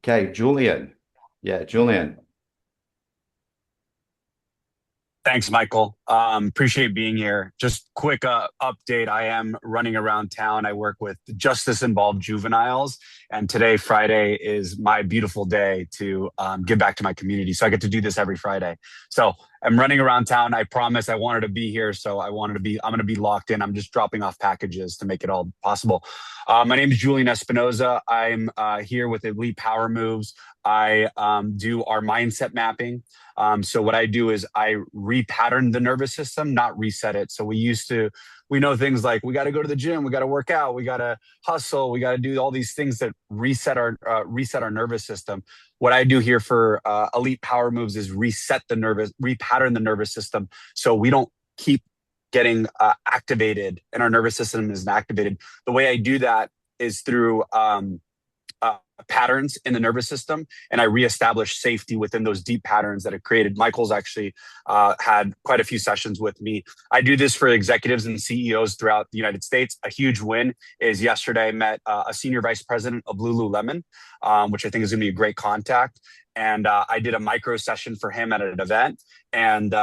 Okay, Julian. Yeah, Julian. Thanks, Michael. Appreciate being here. Just quick update. I am running around town. I work with justice involved juveniles, and today, Friday, is my beautiful day to give back to my community. So I get to do this every Friday. So I'm running around town. I promise I wanted to be here. So I'm going to be locked in. I'm just dropping off packages to make it all possible. My name is Julian Espinoza. I'm here with Elite Power Moves. I do our mindset mapping. So what I do is I repattern the nervous system, not reset it. So we know things like we got to go to the gym, we got to work out, we got to hustle, we got to do all these things that reset our nervous system. What I do here for Elite Power Moves is repattern the nervous system, so we don't keep getting activated, and our nervous system isn't activated. The way I do that is through patterns in the nervous system, and I reestablish safety within those deep patterns that it created. Michael's actually had quite a few sessions with me. I do this for executives and CEOs throughout the United States. A huge win is yesterday I met a senior vice president of Lululemon, which I think is going to be a great contact. And I did a micro session for him at an event, and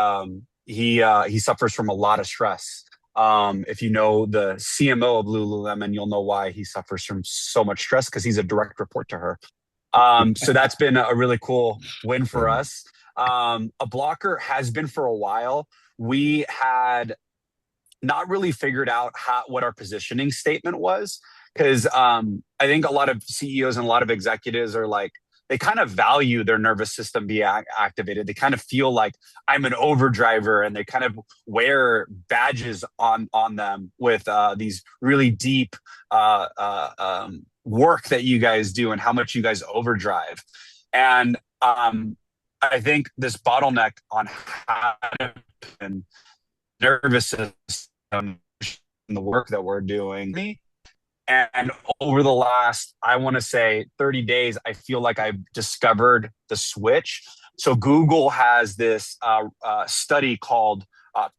he suffers from a lot of stress. If you know the CMO of Lululemon, you'll know why he suffers from so much stress because he's a direct report to her. So that's been a really cool win for Um, us. A blocker has been for a while. We had not really figured out what our positioning statement was because I think a lot of CEOs and a lot of executives are like, they kind of value their nervous system being activated. They kind of feel like I'm an overdriver, and they kind of wear badges on them with these really deep work that you guys do and how much you guys overdrive. And I think this bottleneck on how to nervous system in the work that we're doing. And over the last, I want to say 30 days, I feel like I've discovered the switch. So Google has this study called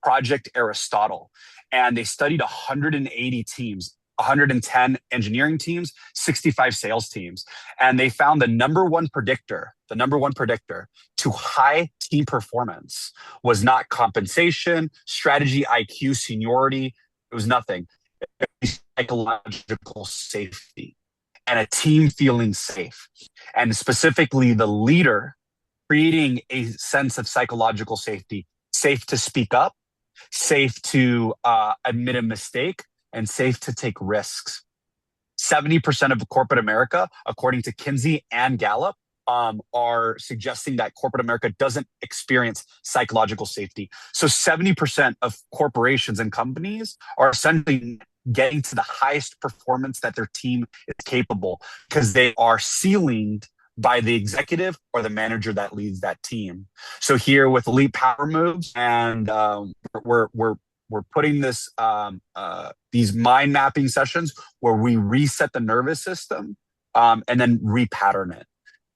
Project Aristotle, and they studied 180 teams. 110 engineering teams, 65 sales teams. And they found the number one predictor to high team performance was not compensation, strategy, IQ, seniority. It was nothing. Psychological safety and a team feeling safe. And specifically, the leader creating a sense of psychological safety, safe to speak up, safe to admit a mistake, and safe to take risks. 70% of corporate America, according to Kinsey and Gallup, are suggesting that corporate America doesn't experience psychological safety. So 70% of corporations and companies are essentially getting to the highest performance that their team is capable because they are ceilinged by the executive or the manager that leads that team. So here with Elite Power Moves, and we're putting these mind mapping sessions where we reset the nervous system and then repattern it.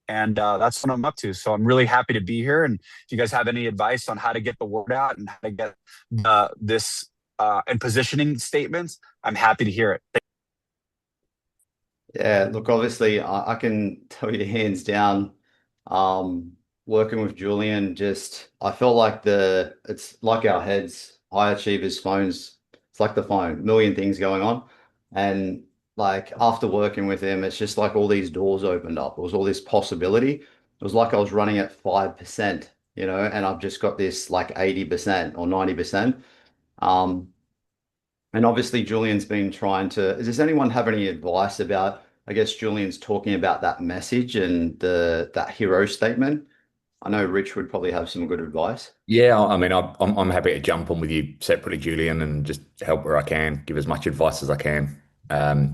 And that's what I'm up to. So I'm really happy to be here. And if you guys have any advice on how to get the word out and how to get this and positioning statements, I'm happy to hear it. Yeah, look, obviously, I can tell you hands down, working with Julian, just I felt like it's like our heads, high achievers, phones, it's like the phone, million things going on. And like after working with him, it's just like all these doors opened up. It was all this possibility. It was like I was running at 5%, and I've just got this like 80% or 90%. Um, and obviously, Julian's been trying to. Does anyone have any advice about? I guess Julian's talking about that message and that hero statement. I know Rich would probably have some good advice. yeah, I mean, I'm happy to jump on with you separately, Julian, and just help where I can, give as much advice as I can.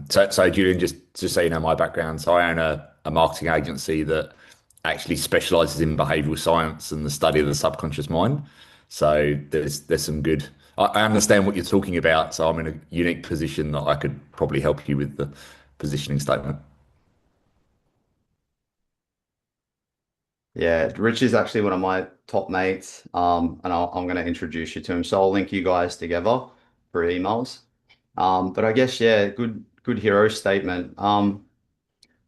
So Julian, just so you know my background, so I own a marketing agency that actually specializes in behavioral science and the study of the subconscious mind. So there's some good. I understand what you're talking about, so I'm in a unique position that I could probably help you with the positioning statement. Yeah, Rich is actually one of my top mates, and I'm going to introduce you to him. So I'll link you guys together for emails. But I guess yeah, good hero statement.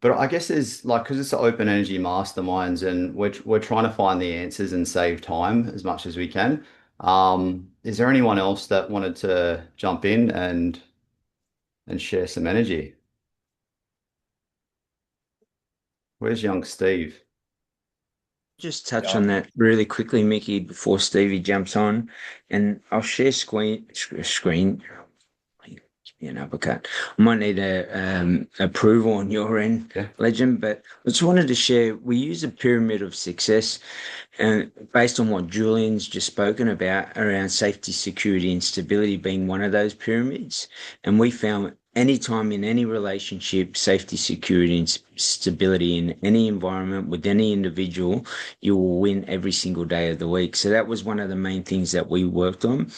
But I guess there's like, because it's open energy masterminds and we're trying to find the answers and save time as much as we can. Is there anyone else that wanted to jump in and share some energy? Where's young Steve? Just touch Yeah. on that really quickly, Mickey, before Stevie jumps on, and I'll share screen. Give me an uppercut. I might need a approval on your end, Yeah. Legend, but I just wanted to share. We use a pyramid of success, and based on what Julian's just spoken about around safety, security, and stability being one of those pyramids, and we found anytime in any relationship, safety, security, and stability in any environment with any individual, you will win every single day of the week. So that was one of the main things that we worked on.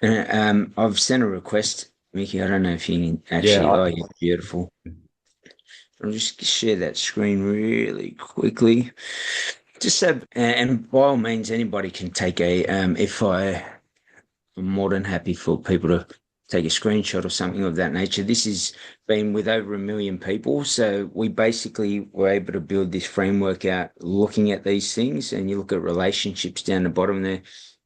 And I've sent a request, Mickey. I don't know if you can Yeah. actually. Oh, yeah, beautiful. I'll just share that screen really quickly. Just so, and by all means, anybody can take a. If I'm more than happy for people to take a screenshot or something of that nature. This has been with over 1 million people. So we basically were able to build this framework out looking at these things. And you look at relationships down the bottom there,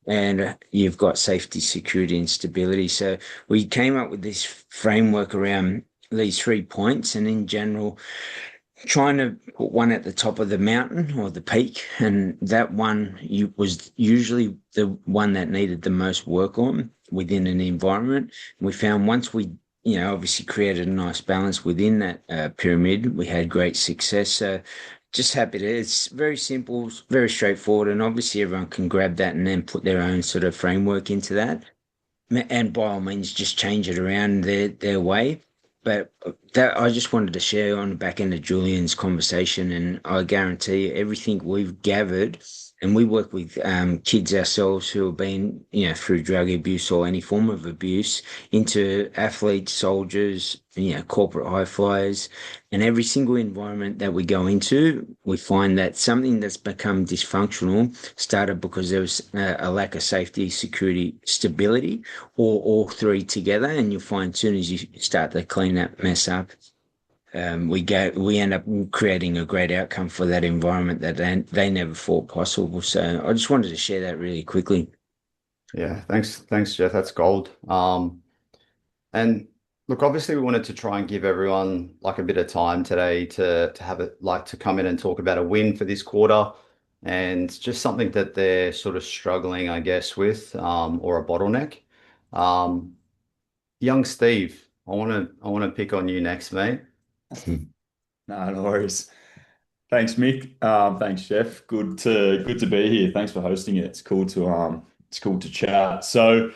and you've got safety, security, and stability. So we came up with this framework around these 3 points. And in general, trying to put one at the top of the mountain or the peak, and that one was usually the one that needed the most work on within an environment. We found once we, obviously created a nice balance within that pyramid, we had great success. So just happy to, it's very simple, very straightforward, and obviously everyone can grab that and then put their own sort of framework into that and by all means just change it around their way. But that I just wanted to share on the back end of Julian's conversation, and I guarantee you everything we've gathered, and we work with kids ourselves who have been, through drug abuse or any form of abuse, into athletes, soldiers, corporate high flyers, and every single environment that we go into, we find that something that's become dysfunctional started because there was a lack of safety, security, stability, or all three together. And you'll find as soon as you start to clean that mess up, we end up creating a great outcome for that environment that they never thought possible. So I just wanted to share that really quickly. Yeah. Thanks, Jeff. That's gold. And look, obviously we wanted to try and give everyone like a bit of time today to have it like to come in and talk about a win for this quarter and just something that they're sort of struggling, I guess, with or a bottleneck. Um, young Steve, I want to pick on you next, mate. No, no worries. Thanks, Mick. Thanks, Jeff. Good to be here. Thanks for hosting it. It's cool to chat. So,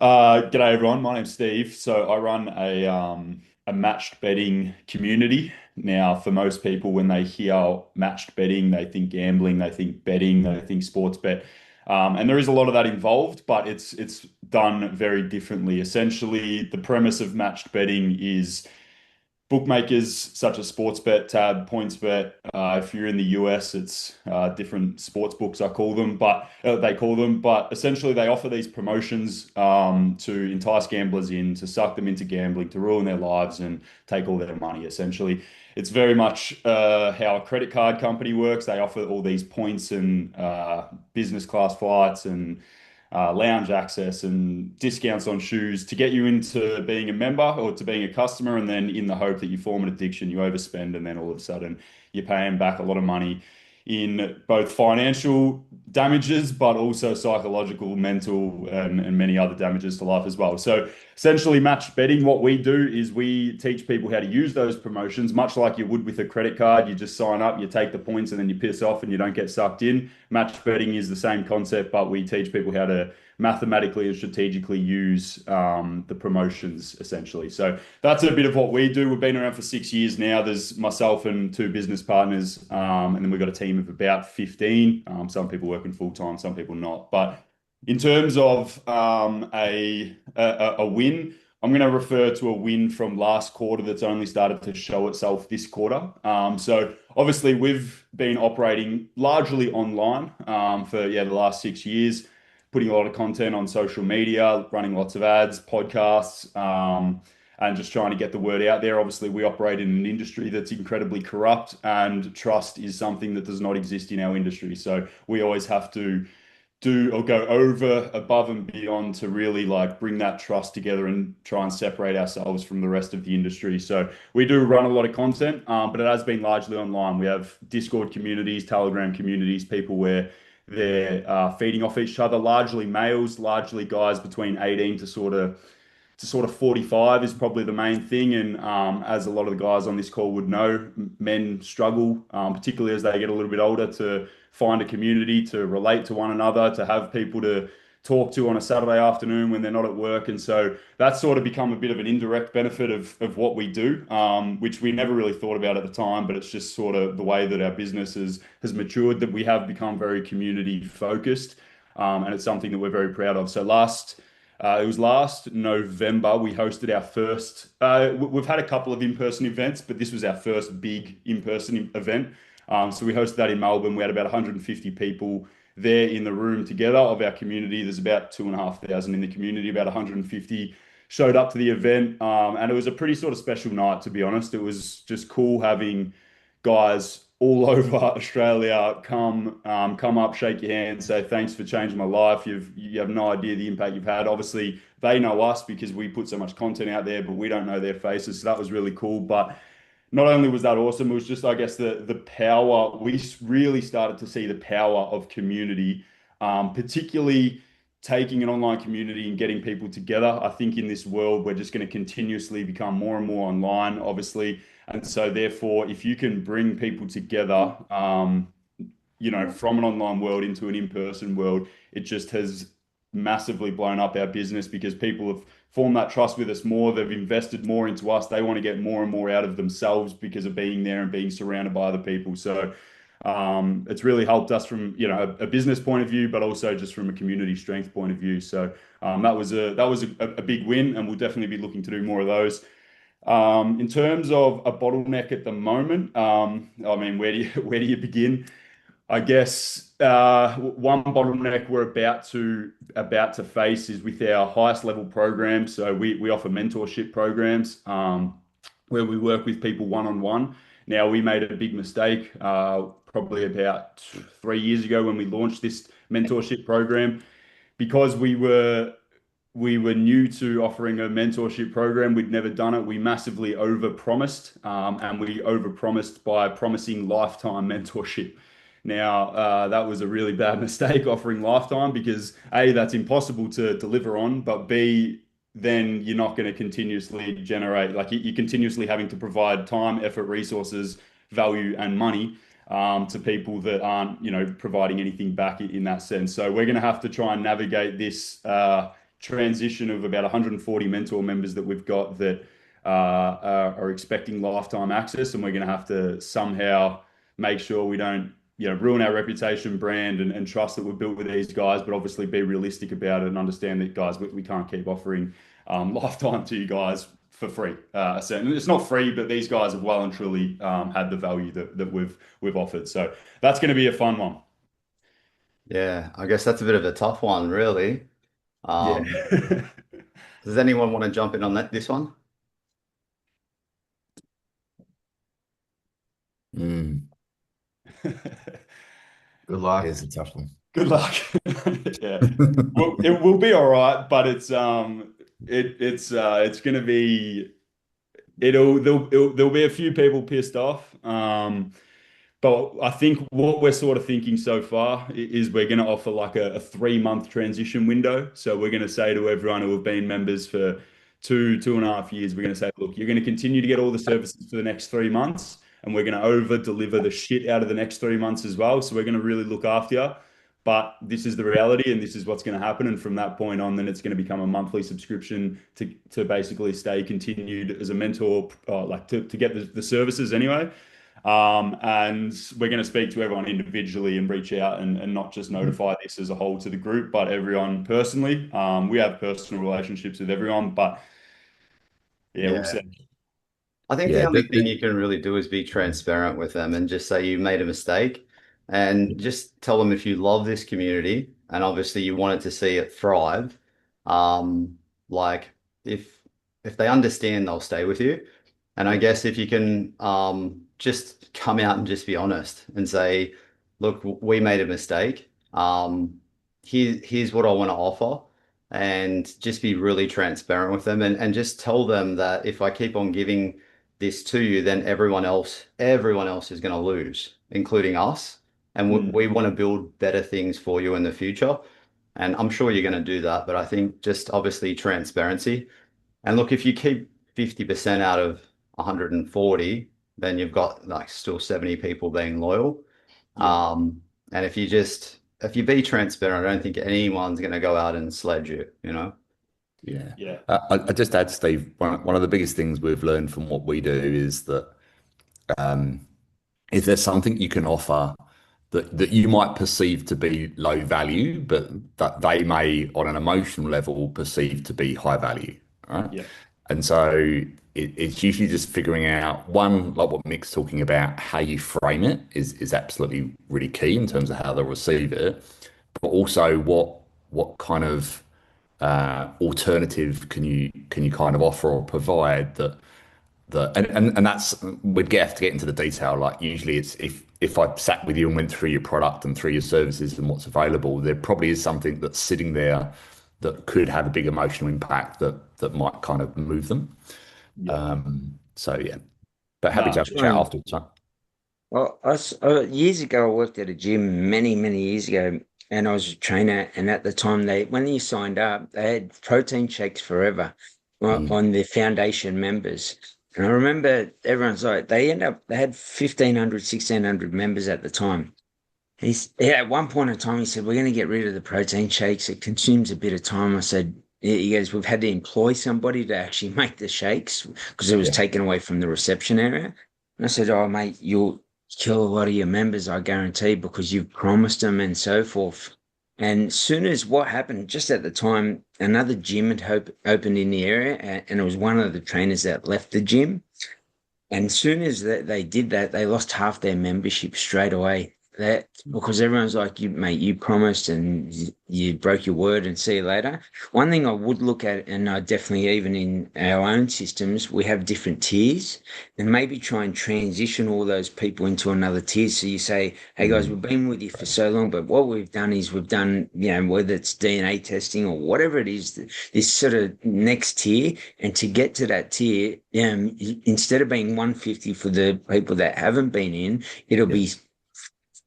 g'day everyone. My name's Steve. So I run a matched betting community. Now, for most people, when they hear matched betting, they think gambling, they think betting, they think sports bet. And there is a lot of that involved, but it's done very differently. Essentially, the premise of matched betting is bookmakers such as Sportsbet, Tab, PointsBet. If you're in the US, it's different sports books I call them, but they call them. But essentially, they offer these promotions to entice gamblers in, to suck them into gambling, to ruin their lives and take all their money. Essentially, it's very much how a credit card company works. They offer all these points and business class flights and lounge access and discounts on shoes to get you into being a member or to being a customer, and then in the hope that you form an addiction, you overspend, and then all of a sudden you're paying back a lot of money in both financial damages, but also psychological, mental, and many other damages to life as well. So essentially, match betting, what we do is we teach people how to use those promotions, much like you would with a credit card. You just sign up, you take the points, and then you piss off and you don't get sucked in. Match betting is the same concept, but we teach people how to mathematically and strategically use the promotions essentially. So that's a bit of what we do. We've been around for 6 years now. There's myself and two business partners, and then we've got a team of about 15. Some people working full time, some people not. But in terms of a win, I'm going to refer to a win from last quarter that's only started to show itself this quarter. So obviously we've been operating largely online for the last 6 years, putting a lot of content on social media, running lots of ads, podcasts, and just trying to get the word out there. Obviously, we operate in an industry that's incredibly corrupt, and trust is something that does not exist in our industry. So we always have to do or go over, above and beyond to really like bring that trust together and try and separate ourselves from the rest of the industry. So we do run a lot of content, but it has been largely online. We have Discord communities, Telegram communities, people where they're feeding off each other, largely males, largely guys between 18 to sort of 45 is probably the main thing. And as a lot of the guys on this call would know, men struggle, particularly as they get a little bit older, to find a community, to relate to one another, to have people to talk to on a Saturday afternoon when they're not at work. And so that's sort of become a bit of an indirect benefit of what we do, which we never really thought about at the time, but it's just sort of the way that our business has matured, that we have become very community focused. And it's something that we're very proud of. So it was last November we hosted our first. We've had a couple of in-person events, but this was our first big in-person event. So we hosted that in Melbourne. We had about 150 people there in the room together of our community. There's about 2,500 in the community. About 150 showed up to the event, and it was a pretty sort of special night, to be honest. It was just cool having guys all over Australia come up, shake your hand, say thanks for changing my life. You have no idea the impact you've had. Obviously, they know us because we put so much content out there, but we don't know their faces. So that was really cool. But not only was that awesome, it was just, I guess, the power. We really started to see the power of community, particularly taking an online community and getting people together. I think in this world, we're just going to continuously become more and more online, obviously. And so, therefore, if you can bring people together, from an online world into an in-person world, it just has massively blown up our business because people have formed that trust with us more. They've invested more into us. They want to get more and more out of themselves because of being there and being surrounded by other people. So it's really helped us from a business point of view, but also just from a community strength point of view. So that was a big win, and we'll definitely be looking to do more of those. In terms of a bottleneck at the moment, I mean, where do you begin? I guess one bottleneck we're about to face is with our highest level programs. So we offer mentorship programs where we work with people one on one. Now we made a big mistake probably about 3 years ago when we launched this mentorship program because we were new to offering a mentorship program. We'd never done it. We massively overpromised, and we overpromised by promising lifetime mentorship. Now, that was a really bad mistake offering lifetime because A, that's impossible to deliver on, but B, then you're not going to continuously generate, like you're continuously having to provide time, effort, resources, value, and money to people that aren't, providing anything back in that sense. So we're going to have to try and navigate this transition of about 140 mentor members that we've got that are expecting lifetime access, and we're going to have to somehow make sure we don't ruin our reputation, brand, and trust that we've built with these guys, but obviously be realistic about it and understand that, guys, we can't keep offering lifetime to you guys for free. And it's not free, but these guys have well and truly had the value that we've offered. So that's going to be a fun one. Yeah, I guess that's a bit of a tough one, really. Um, Yeah. does anyone want to jump in on this one? Mm, Good luck. Here's a tough one. Good luck. Yeah. Well, it will be all right, but it's going to be there'll be a few people pissed off. But I think what we're sort of thinking so far is we're going to offer like a 3 month transition window. So we're going to say to everyone who have been members for 2.5 years, we're going to say, look, you're going to continue to get all the services for the next 3 months, and we're going to over deliver the shit out of the next 3 months as well. So we're going to really look after you. But this is the reality, and this is what's going to happen. And from that point on, then it's going to become a monthly subscription to basically stay continued as a mentor, like to get the services anyway. And we're going to speak to everyone individually and reach out and not just notify this as a whole to the group, but everyone personally. We have personal relationships with everyone, but yeah, we'll Yeah. see. I think the Yeah, only thing you can really do is be transparent with them and just say you made a mistake and just tell them if you love this community and obviously you wanted to see it thrive. Like if if they understand, they'll stay with you. And I guess if you can just come out and just be honest and say, look, we made a mistake. Here's what I want to offer. And just be really transparent with them and just tell them that if I keep on giving this to you, then everyone else is going to lose, including us. And we want to build better things for you in the future. And I'm sure you're going to do that. But I think just obviously transparency. And look, if you keep 50% out of 140, then you've got like still 70 people being loyal. And if you be transparent, I don't think anyone's going to go out and sledge you, you know? Yeah. Yeah. I just add, Steve, one of the biggest things we've learned from what we do is that if there's something you can offer that you might perceive to be low value, but that they may, on an emotional level, perceive to be high value, right? Yeah. And so it's usually just figuring out one, like what Mick's talking about, how you frame it is absolutely really key in terms of how they'll receive it, but also what kind of alternative can you kind of offer or provide and that's we'd have to get into the detail. Like usually it's if I sat with you and went through your product and through your services and what's available, there probably is something that's sitting there that could have a big emotional impact that might kind of move them. So yeah, but happy to have a chat afterwards. Huh? Well, years ago, I worked at a gym many, many years ago, and I was a trainer. And at the time, when you signed up, they had protein shakes forever on their foundation members. And I remember everyone's like, they had 1,500, 1,600 members at the time. At one point in time, he said, we're going to get rid of the protein shakes. It consumes a bit of time. I said, he goes, we've had to employ somebody to actually make the shakes because it was taken away from the reception area. And I said, oh, mate, you'll kill a lot of your members, I guarantee, because you've promised them and so forth. And soon as what happened, just at the time, another gym had opened in the area, and it was one of the trainers that left the gym. And soon as they did that, they lost half their membership straight away. Because everyone's like, mate, you promised and you broke your word and see you later. One thing I would look at, and I definitely, even in our own systems, we have different tiers, and maybe try and transition all those people into another tier. So you say, hey guys, we've been with you for so long, but what we've done is we've done, whether it's DNA testing or whatever it is, this sort of next tier. And to get to that tier, instead of being 150 for the people that haven't been in, it'll be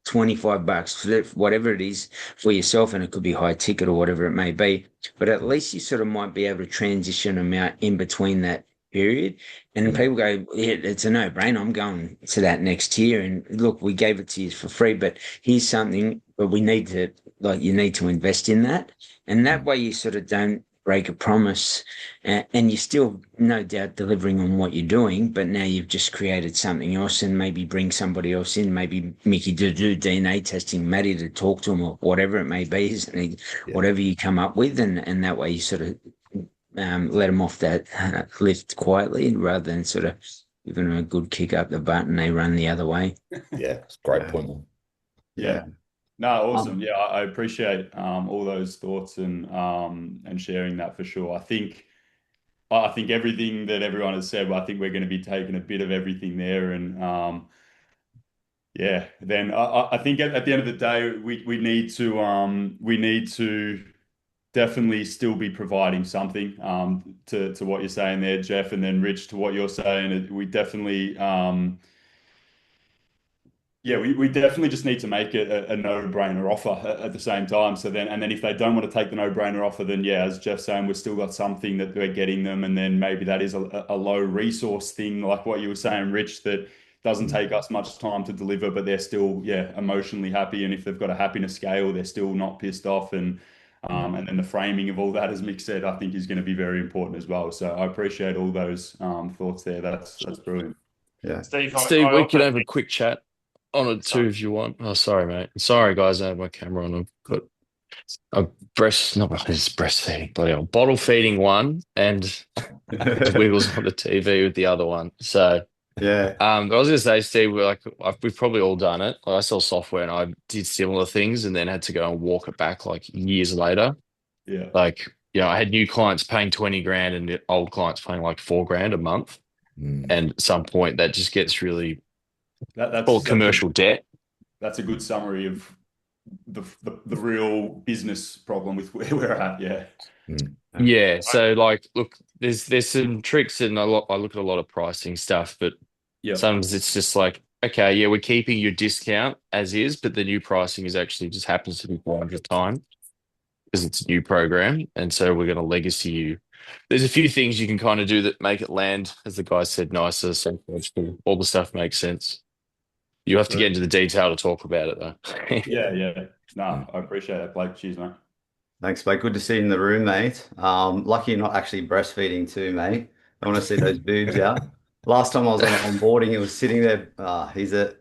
$25 for whatever it is for yourself, and it could be high ticket or whatever it may be. But at least you sort of might be able to transition them out in between that period. And then people go, yeah, it's a no-brainer. I'm going to that next tier. And look, we gave it to you for free, but here's something, but you need to invest in that. And that way you sort of don't break a promise, and you're still no doubt delivering on what you're doing, but now you've just created something else and maybe bring somebody else in, maybe Mickey to do DNA testing, Maddie to talk to them, or whatever it may be, whatever you come up with, and that way you sort of let them off that lift quietly rather than sort of giving them a good kick up the butt and they run the other way. Yeah, it's a great point. Yeah. No, awesome. Yeah, I appreciate all those thoughts and sharing that for sure. I think everything that everyone has said, I think we're going to be taking a bit of everything there, and then I think at the end of the day, we need to definitely still be providing something to what you're saying there, Jeff, and then Rich, to what you're saying. We definitely we definitely just need to make it a no-brainer offer at the same time. So then if they don't want to take the no-brainer offer, then as Jeff's saying, we've still got something that we're getting them, and then maybe that is a low resource thing, like what you were saying, Rich, that doesn't take us much time to deliver, but they're still emotionally happy, and if they've got a happiness scale, they're still not pissed off, and then the framing of all that, as Mick said, I think is going to be very important as well. So I appreciate all those thoughts there. That's brilliant. Yeah, Steve, we could have a quick chat on it too if you want. Oh, sorry, mate. Sorry, guys. I have my camera on. I've got a breastfeeding, bloody hell, bottle feeding one, and Wiggles on the TV with the other one. So yeah. I was gonna say, Steve, we've probably all done it. Like, I sell software, and I did similar things, and then had to go and walk it back like years later. Yeah. Like I had new clients paying 20 grand and the old clients paying like 4 grand a month. Mm. And at some point that just gets really That's called commercial debt. that's a good summary of the real business problem with where we're at. Yeah. Mm. Yeah. So like, look, there's some tricks and I look at a lot of pricing stuff, but Yeah. sometimes it's just like, okay, yeah, we're keeping your discount as is, but the new pricing is actually just happens to be 400 time because it's a new program. And so we're going to legacy you. There's a few things you can kind of do that make it land, as the guy said, nicer, psychological. All the stuff makes sense. You have to get into the detail to talk about it, though. Yeah. No, I appreciate that, Blake. Cheers, mate. Thanks, mate. Good to see you in the room, mate. Lucky you're not actually breastfeeding too, mate. I want to see those boobs out. Last time I was on onboarding, he was sitting there. He's a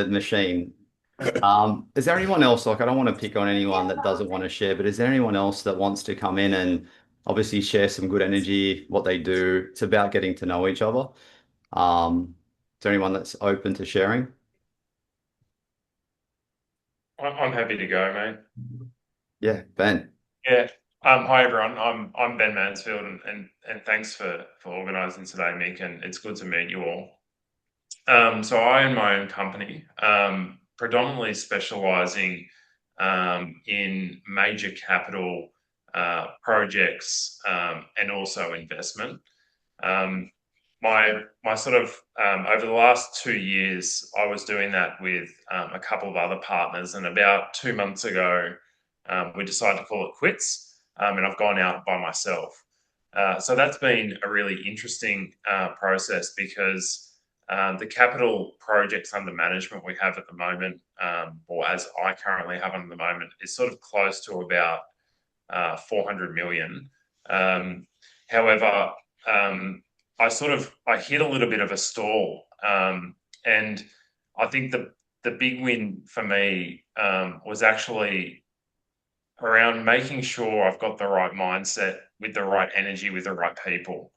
machine. Is there anyone else? Like, I don't want to pick on anyone that doesn't want to share, but is there anyone else that wants to come in and obviously share some good energy, what they do? It's about getting to know each other. Is there anyone that's open to sharing? I'm happy to go, mate. Yeah, Ben. Yeah. Hi everyone. I'm Ben Mansfield, and thanks for organising today, Mick. And it's good to meet you all. So I own my own company, predominantly specialising in major capital projects and also investment. My sort of over the last 2 years, I was doing that with a couple of other partners, and about 2 months ago, we decided to call it quits, and I've gone out by myself. So that's been a really interesting process because the capital projects under management we have at the moment, or as I currently have under the moment, is sort of close to about 400 million. However, I hit a little bit of a stall, and I think the big win for me was actually around making sure I've got the right mindset with the right energy with the right people.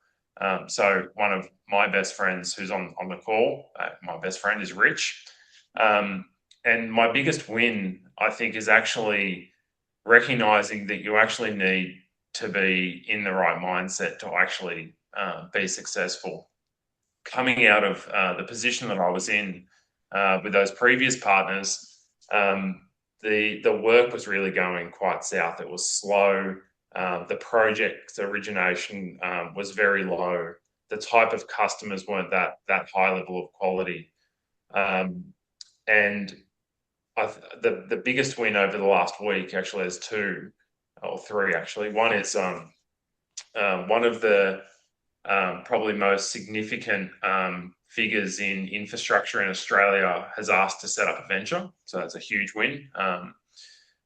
So one of my best friends who's on the call, my best friend is Rich, and my biggest win I think is actually recognizing that you actually need to be in the right mindset to actually be successful. Coming out of the position that I was in with those previous partners, the work was really going quite south. It was slow. The project origination was very low. The type of customers weren't that high level of quality. And the biggest win over the last week, actually, there's two or three actually. One is one of the probably most significant figures in infrastructure in Australia has asked to set up a venture, so that's a huge win.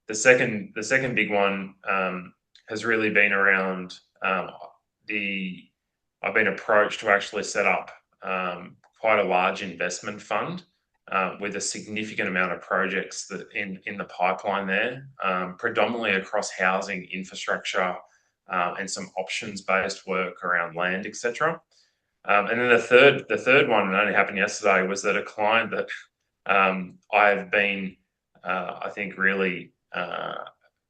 The second big one has really been around I've been approached to actually set up quite a large investment fund with a significant amount of projects that in the pipeline there, predominantly across housing, infrastructure, and some options-based work around land, etc. And then the third one, and only happened yesterday, was that a client that I've been, I think, really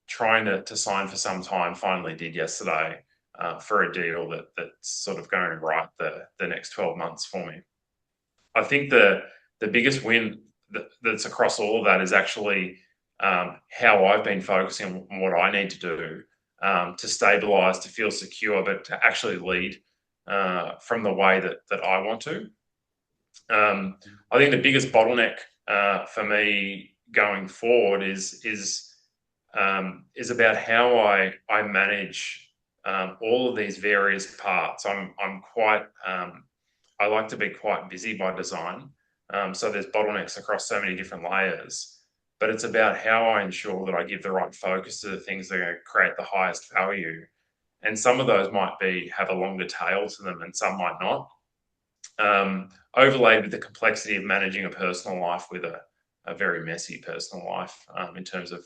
trying to sign for some time finally did yesterday for a deal that's sort of going right the next 12 months for me. I think the biggest win that's across all of that is actually how I've been focusing on what I need to do to stabilize, to feel secure, but to actually lead from the way that I want to. I think the biggest bottleneck for me going forward is about how I manage all of these various parts. I'm quite I like to be quite busy by design. So there's bottlenecks across so many different layers, but it's about how I ensure that I give the right focus to the things that are going to create the highest value. And some of those might have a longer tail to them and some might not. Overlaid with the complexity of managing a personal life with a very messy personal life in terms of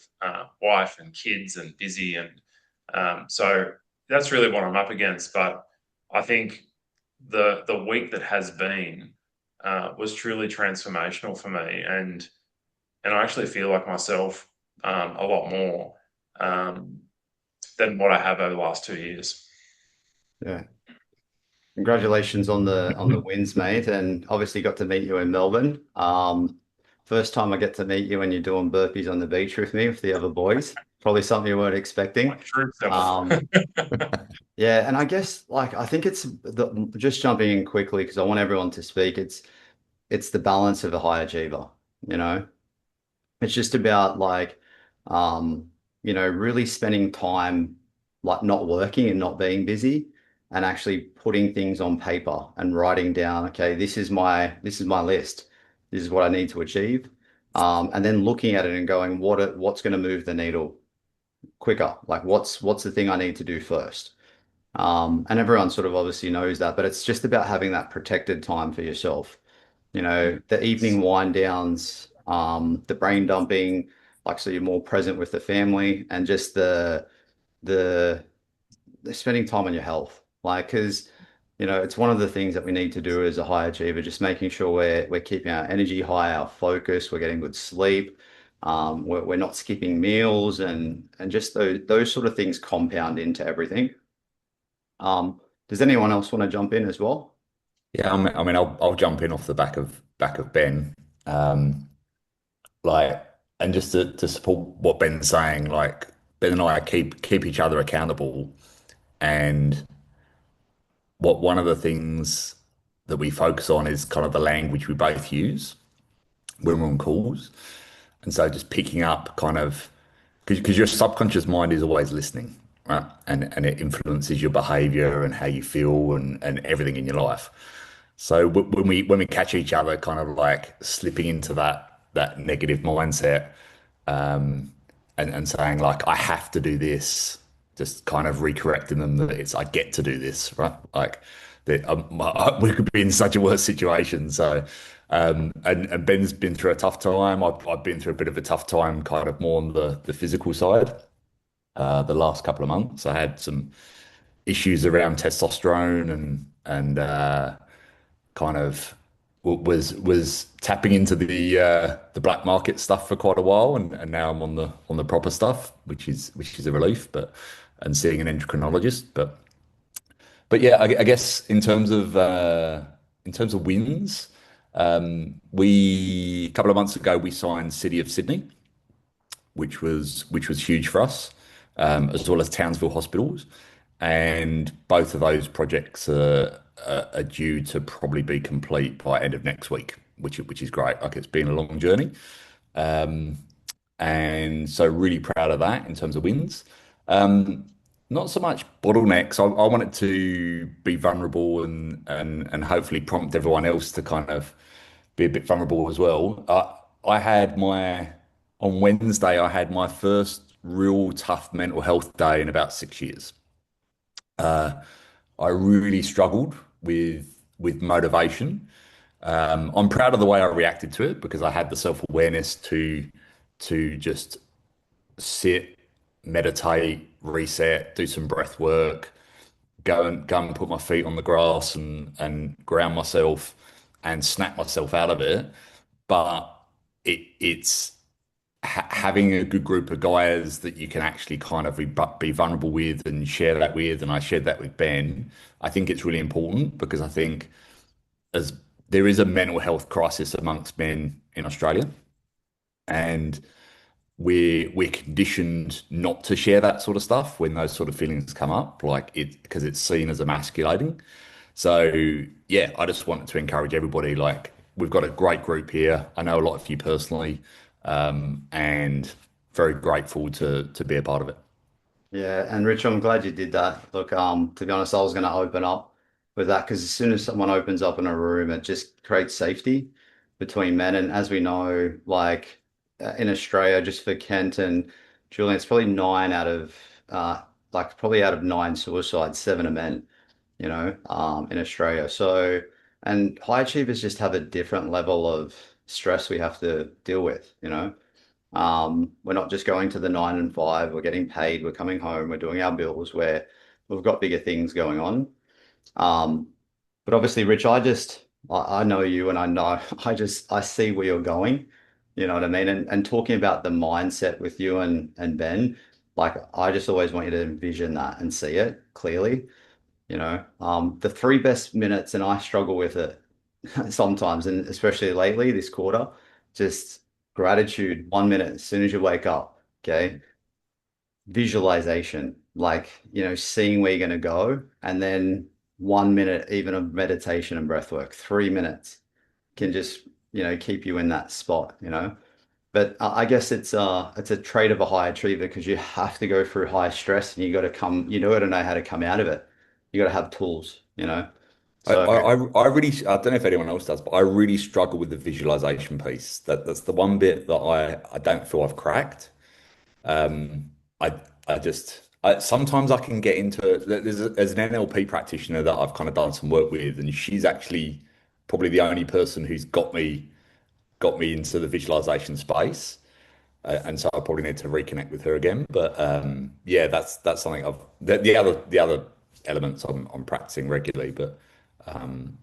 wife and kids and busy. And so that's really what I'm up against. But I think the week that has been was truly transformational for me, and I actually feel like myself a lot more. than what I have over the last 2 years. Yeah. Congratulations on the wins, mate, and obviously got to meet you in Melbourne. First time I get to meet you when you're doing burpees on the beach with me with the other boys. Probably something you weren't expecting. My true self. Yeah, and I guess like I think just jumping in quickly because I want everyone to speak. It's the balance of a high achiever, you know. It's just about like really spending time like not working and not being busy and actually putting things on paper and writing down, okay, this is my list. This is what I need to achieve. And then looking at it and going, what's going to move the needle quicker? Like what's the thing I need to do first? And everyone sort of obviously knows that, but it's just about having that protected time for yourself. You know, the evening wind downs, the brain dumping, like so you're more present with the family and just the spending time on your health. Like, because it's one of the things that we need to do as a high achiever, just making sure we're keeping our energy high, our focus, we're getting good sleep, we're not skipping meals, and just those sort of things compound into everything. Does anyone else want to jump in as well? Yeah, I'll jump in off the back of Ben. Um, like, and just to support what Ben's saying, like Ben and I keep each other accountable, and what one of the things that we focus on is kind of the language we both use when we're on calls. And so just picking up kind of because your subconscious mind is always listening, right? And it influences your behavior and how you feel and everything in your life. So when we catch each other kind of like slipping into that negative mindset, and saying like I have to do this, just kind of recorrecting them that it's I get to do this, right? Like that we could be in such a worse situation. So and Ben's been through a tough time. I've been through a bit of a tough time, kind of more on the physical side. The last couple of months, I had some issues around testosterone and kind of was tapping into the black market stuff for quite a while, and now I'm on the proper stuff, which is a relief, and seeing an endocrinologist. But yeah, I guess in terms of wins, we a couple of months ago we signed City of Sydney, which was huge for us, as well as Townsville Hospitals, and both of those projects are due to probably be complete by end of next week, which is great. Like it's been a long journey, and so really proud of that in terms of wins. Not so much bottlenecks. I wanted to be vulnerable and hopefully prompt everyone else to kind of be a bit vulnerable as well. I had my On Wednesday, I had my first real tough mental health day in about 6 years. I really struggled with motivation. I'm proud of the way I reacted to it because I had the self-awareness to just sit, meditate, reset, do some breath work, go and put my feet on the grass and ground myself and snap myself out of it. But it's having a good group of guys that you can actually kind of be vulnerable with and share that with, and I shared that with Ben. I think it's really important because I think as there is a mental health crisis amongst men in Australia, and we're conditioned not to share that sort of stuff when those sort of feelings come up, like it because it's seen as emasculating. So yeah, I just wanted to encourage everybody. Like we've got a great group here. I know a lot of you personally, and very grateful to be a part of it. Yeah, and Rich, I'm glad you did that. Look, to be honest, I was going to open up with that because as soon as someone opens up in a room, it just creates safety between men. And as we know, like in Australia, just for Kent and Julian, it's probably probably out of nine suicides, seven are men, in Australia. So, and high achievers just have a different level of stress we have to deal with. We're not just going to the 9 and 5, we're getting paid, we're coming home, we're doing our bills, we've got bigger things going on. Um, but obviously, Rich, I know you and I know I see where you're going, you know what I mean? And talking about the mindset with you and Ben, Like I just always want you to envision that and see it clearly. The three best minutes, and I struggle with it sometimes, and especially lately this quarter, just gratitude, 1 minute as soon as you wake up. Okay. Visualization, like, seeing where you're going to go, and then 1 minute even of meditation and breath work, 3 minutes can just, keep you in that spot. But I guess it's a trait of a high achiever because you have to go through high stress and you got to know how to come out of it. You got to have tools. So I really, I don't know if anyone else does, but I really struggle with the visualization piece. That's the one bit that I don't feel I've cracked. Um, I sometimes I can get into it. There's an NLP practitioner that I've kind of done some work with, and she's actually probably the only person who's got me into the visualization space. And so I probably need to reconnect with her again. But yeah, that's something the other elements I'm practicing regularly, but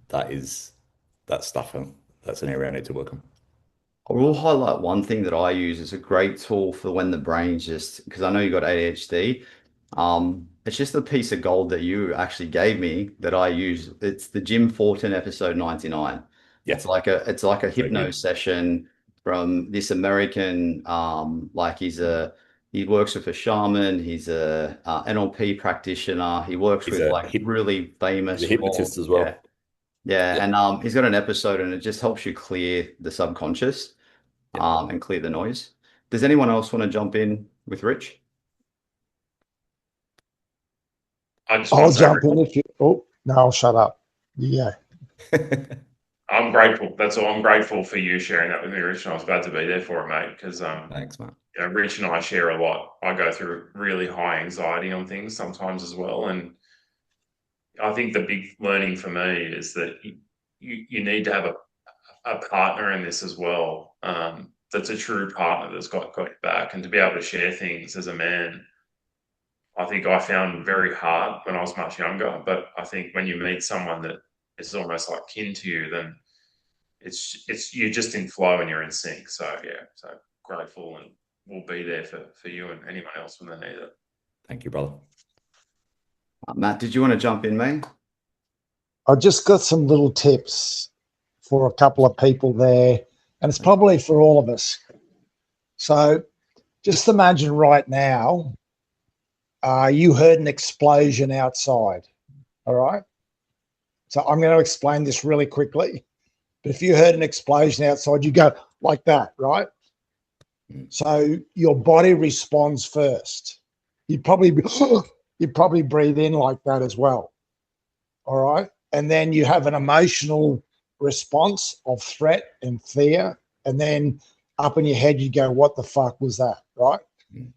that stuff that's an area I need to work on. I will highlight one thing that I use as a great tool for when the brain's just because I know you got ADHD. It's just a piece of gold that you actually gave me that I use. It's the Jim Fortin episode 99. Yeah, It's like a very hypno good. session from this American, like he works with a shaman, he's a NLP practitioner, he works He's with a like really he's a famous hypnotist as yeah. well. Yeah, Yeah, and he's got an episode and it just helps you clear the subconscious yeah. and clear the noise. Does anyone else want to jump in with Rich? I just want I'll to say, jump in if you. Oh no, I'll shut up. Yeah. I'm grateful. That's all. I'm grateful for you sharing that with me, Rich. And I was glad to be there for it, mate. Because Thanks, man. Rich and I share a lot. I go through really high anxiety on things sometimes as well, and I think the big learning for me is that you need to have a partner in this as well. That's a true partner that's got your back, and to be able to share things as a man. I think I found very hard when I was much younger, but I think when you meet someone that is almost like kin to you, then it's you're just in flow and you're in sync. So yeah, so grateful, and we'll be there for you and anyone else when they need it. Thank you, brother. Matt, did you want to jump in, mate? I just got some little tips for a couple of people there, and it's probably for all of us. So just imagine right now, you heard an explosion outside. All right. So I'm going to explain this really quickly. But if you heard an explosion outside, you go like that, right? So your body responds first. You'd probably breathe in like that as well. All right. And then you have an emotional response of threat and fear. And then up in your head, you go, what the fuck was that? Right.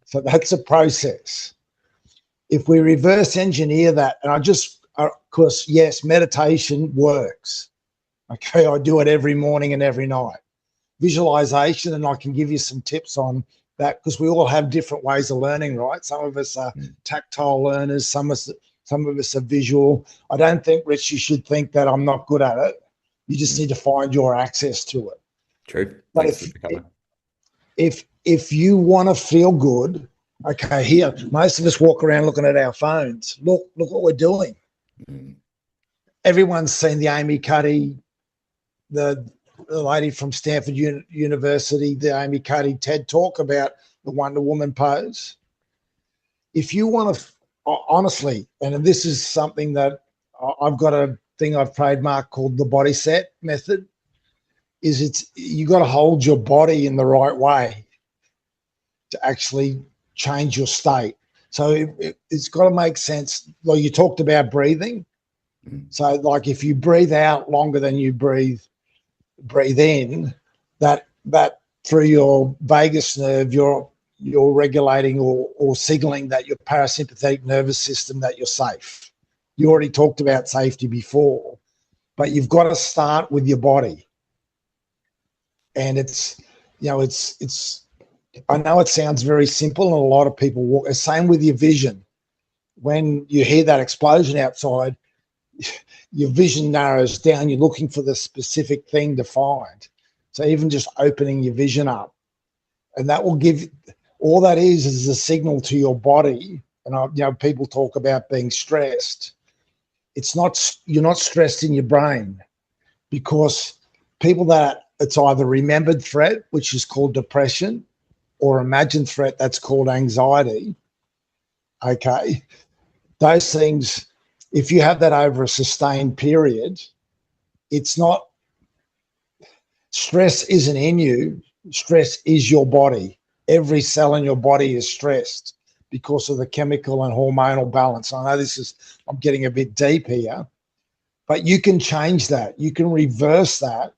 So that's a process. If we reverse engineer that, and of course, yes, meditation works. Okay. I do it every morning and every night. Visualization, and I can give you some tips on that because we all have different ways of learning, right? Some of us are tactile learners, some of us are visual. I don't think, Rich, you should think that I'm not good at it. You just need to find your access to it. True. But if you want to feel good, okay, here, most of us walk around looking at our phones. Look what we're doing. Everyone's seen the Amy Cuddy, the lady from Stanford University, the Amy Cuddy TED talk about the Wonder Woman pose. If you want to, honestly, and this is something that I've got a thing I've trademarked called the body set method, is you got to hold your body in the right way to actually change your state. So it's got to make sense. Like you talked about breathing. So like if you breathe out longer than you breathe in, that through your vagus nerve, you're regulating or signaling that your parasympathetic nervous system that you're safe. You already talked about safety before, but you've got to start with your body. And it's I know it sounds very simple and a lot of people walk. Same with your vision. When you hear that explosion outside, your vision narrows down. You're looking for the specific thing to find. So even just opening your vision up, and that will give All that is a signal to your body. And people talk about being stressed. You're not stressed in your brain, because people that it's either remembered threat, which is called depression, or imagined threat, that's called anxiety. Okay. Those things, if you have that over a sustained period, it's not, stress isn't in you. Stress is your body. Every cell in your body is stressed because of the chemical and hormonal balance. I know I'm getting a bit deep here, but you can change that. You can reverse that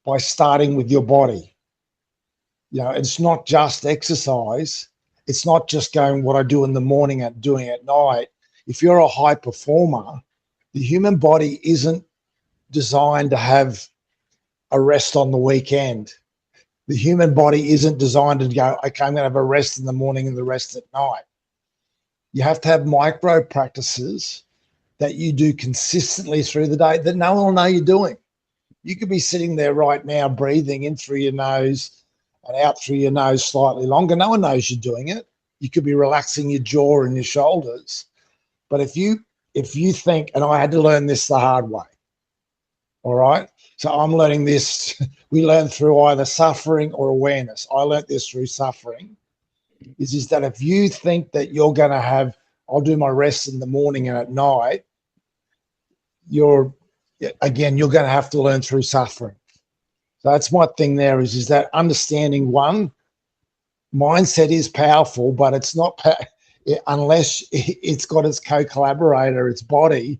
by starting with your body. It's not just exercise. It's not just going what I do in the morning and doing at night. If you're a high performer, the human body isn't designed to have a rest on the weekend. The human body isn't designed to go, okay, I'm going to have a rest in the morning and the rest at night. You have to have micro practices that you do consistently through the day that no one will know you're doing. You could be sitting there right now, breathing in through your nose and out through your nose slightly longer. No one knows you're doing it. You could be relaxing your jaw and your shoulders. But if you think, and I had to learn this the hard way, all right? So I'm learning this. We learn through either suffering or awareness. I learned this through suffering, is that if you think that you're going to have, I'll do my rest in the morning and at night, you're going to have to learn through suffering. So that's my thing there is that understanding, one, mindset is powerful, but it's not unless it's got its co-collaborator, its body,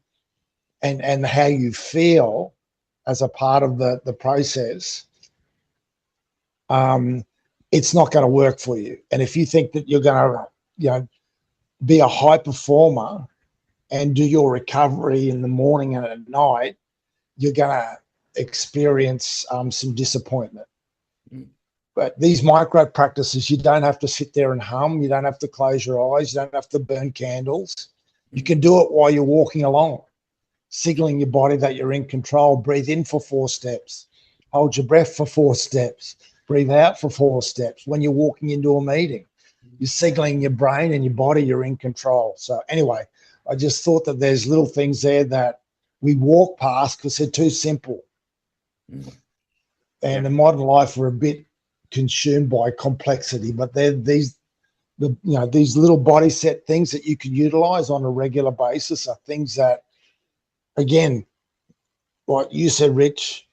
and how you feel as a part of the process. It's not going to work for you. And if you think that you're going to, be a high performer and do your recovery in the morning and at night, you're going to experience some disappointment. But these micro practices, you don't have to sit there and hum. You don't have to close your eyes. You don't have to burn candles. You can do it while you're walking along, signaling your body that you're in control. Breathe in for 4 steps. Hold your breath for 4 steps. Breathe out for 4 steps. When you're walking into a meeting, you're signaling your brain and your body you're in control. So anyway, I just thought that there's little things there that we walk past because they're too simple. And in modern life, we're a bit consumed by complexity, but they're these little body set things that you can utilize on a regular basis are things that, again, like you said, Rich,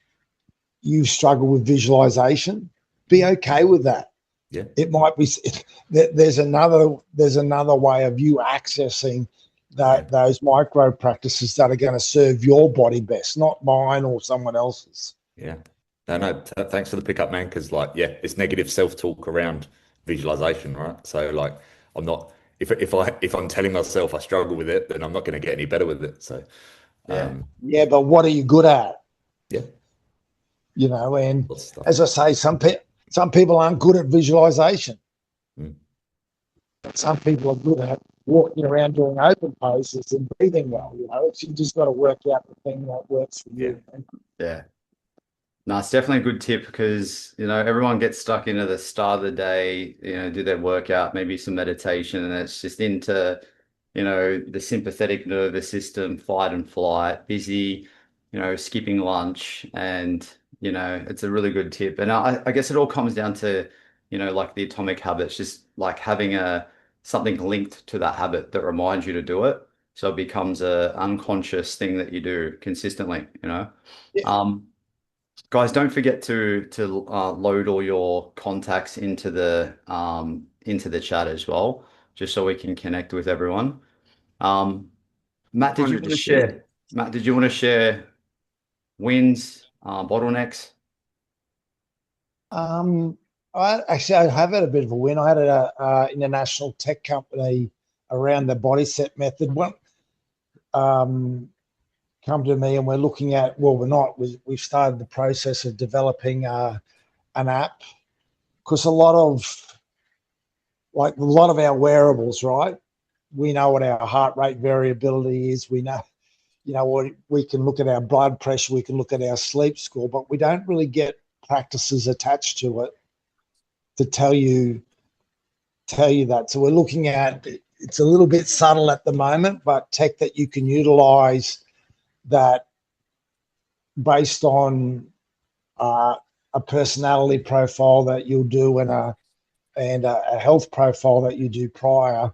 you struggle with visualization. Be okay with that. Yeah. It might be there's another way of you accessing those micro practices that are going to serve your body best, not mine or someone else's. Yeah. No, thanks for the pickup, man. Because it's negative self-talk around visualization, right? So I'm not, if I'm telling myself I struggle with it, then I'm not going to get any better with it. So but what are you good at? Yeah. And as I say, some people aren't good at visualization. Some people are good at walking around doing open poses and breathing well. You just got to work out the thing that works for you. Yeah. No, it's definitely a good tip because, everyone gets stuck into the start of the day, do their workout, maybe some meditation, and it's just into, the sympathetic nervous system, fight and flight, busy, skipping lunch. And, it's a really good tip. And I guess it all comes down to, like the atomic habits, just like having something linked to that habit that reminds you to do it. So it becomes a unconscious thing that you do consistently, Guys, don't forget to load all your contacts into the chat as well, just so we can connect with everyone. Matt, did you want to share? Matt, did you want to share wins, bottlenecks? I have had a bit of a win. I had an international tech company around the body set method. Come to me and we're looking at, we've started the process of developing an app, because a lot of our wearables, right? We know what our heart rate variability is. We know, what we can look at our blood pressure, we can look at our sleep score, but we don't really get practices attached to it to tell you tell you that. So we're looking at, it's a little bit subtle at the moment, but tech that you can utilize that based on a personality profile that you'll do and a health profile that you do prior,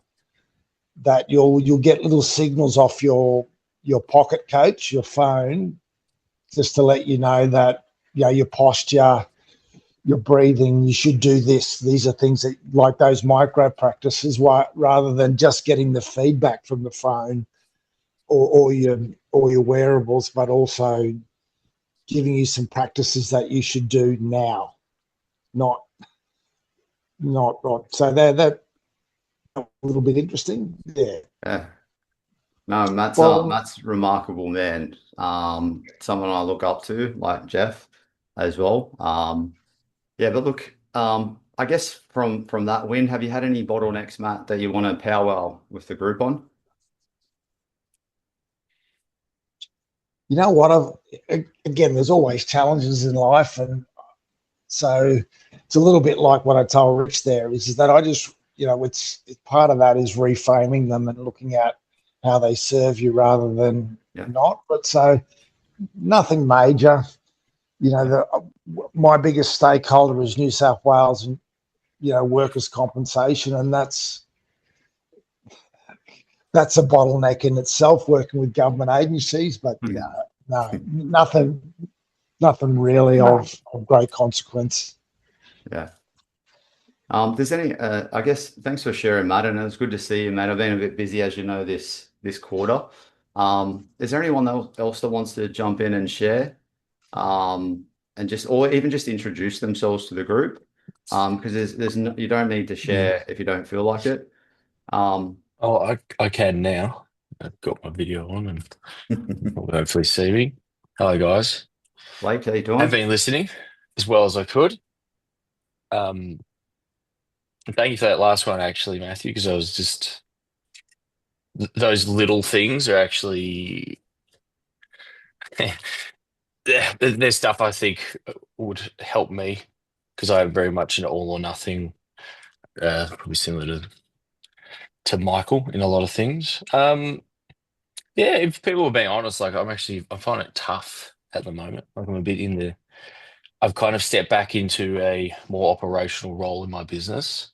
that you'll get little signals off your pocket coach, your phone, just to let you know that, you know, your posture, your breathing, you should do this. These are things that, like those micro practices, rather than just getting the feedback from the phone or your wearables, but also giving you some practices that you should do now, not. So that a little bit interesting. Yeah. Yeah. No, Matt's remarkable, man. Someone I look up to, like Jeff, as well. Yeah, but look, I guess from that win, have you had any bottlenecks, Matt, that you want to powwow with the group on? You know what? Again, there's always challenges in life, and so it's a little bit like what I told Rich there, is that I just, you know, it's part of that is reframing them and looking at how they serve you rather than not. But so nothing major. You know, my biggest stakeholder is New South Wales and, you know, workers' compensation, and that's a bottleneck in itself, working with government agencies. But no, nothing really of great consequence. Yeah. There's any, I guess, thanks for sharing, Matt, and it was good to see you, Matt. I've been a bit busy, as you know, this quarter. Is there anyone else that wants to jump in and share, and or even just introduce themselves to the group? Because you don't need to share if you don't feel like it. I can now. I've got my video on and will hopefully see me. Hello, guys. Blake, how you doing? I've been listening as well as I could. Thank you for that last one, actually, Matthew, because I was just those little things are actually there's stuff I think would help me, because I'm very much an all or nothing, probably similar to Michael in a lot of things. Yeah, if people are being honest, like I find it tough at the moment. Like I'm a bit I've kind of stepped back into a more operational role in my business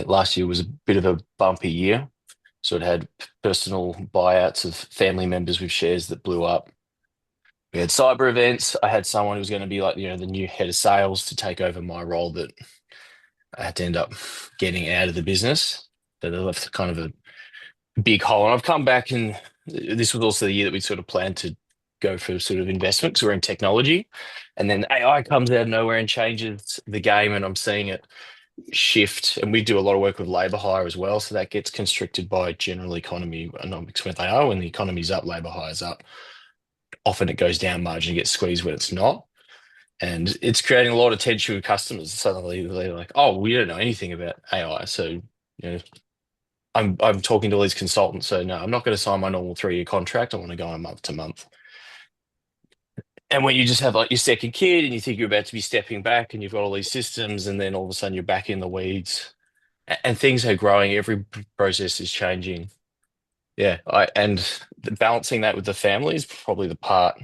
last year was a bit of a bumpy year. So it had personal buyouts of family members with shares that blew up. We had cyber events. I had someone who was going to be like, you know, the new head of sales to take over my role that I had to end up getting out of the business. So they left kind of a big hole. And I've come back, and this was also the year that we sort of planned to go for sort of investment, because we're in technology. And then AI comes out of nowhere and changes the game, and I'm seeing it shift. And we do a lot of work with labour hire as well, so that gets constricted by general economy economics when they are. When the economy's up, labour hire's up. Often it goes down, margin gets squeezed when it's not. And it's creating a lot of tension with customers. Suddenly they're like, oh, we don't know anything about AI. So, you know, I'm talking to all these consultants. So no, I'm not going to sign my normal 3-year contract. I want to go on month to month. And when you just have like your second kid and you think you're about to be stepping back and you've got all these systems, and then all of a sudden you're back in the weeds and things are growing, every process is changing. Yeah. And balancing that with the family is probably the part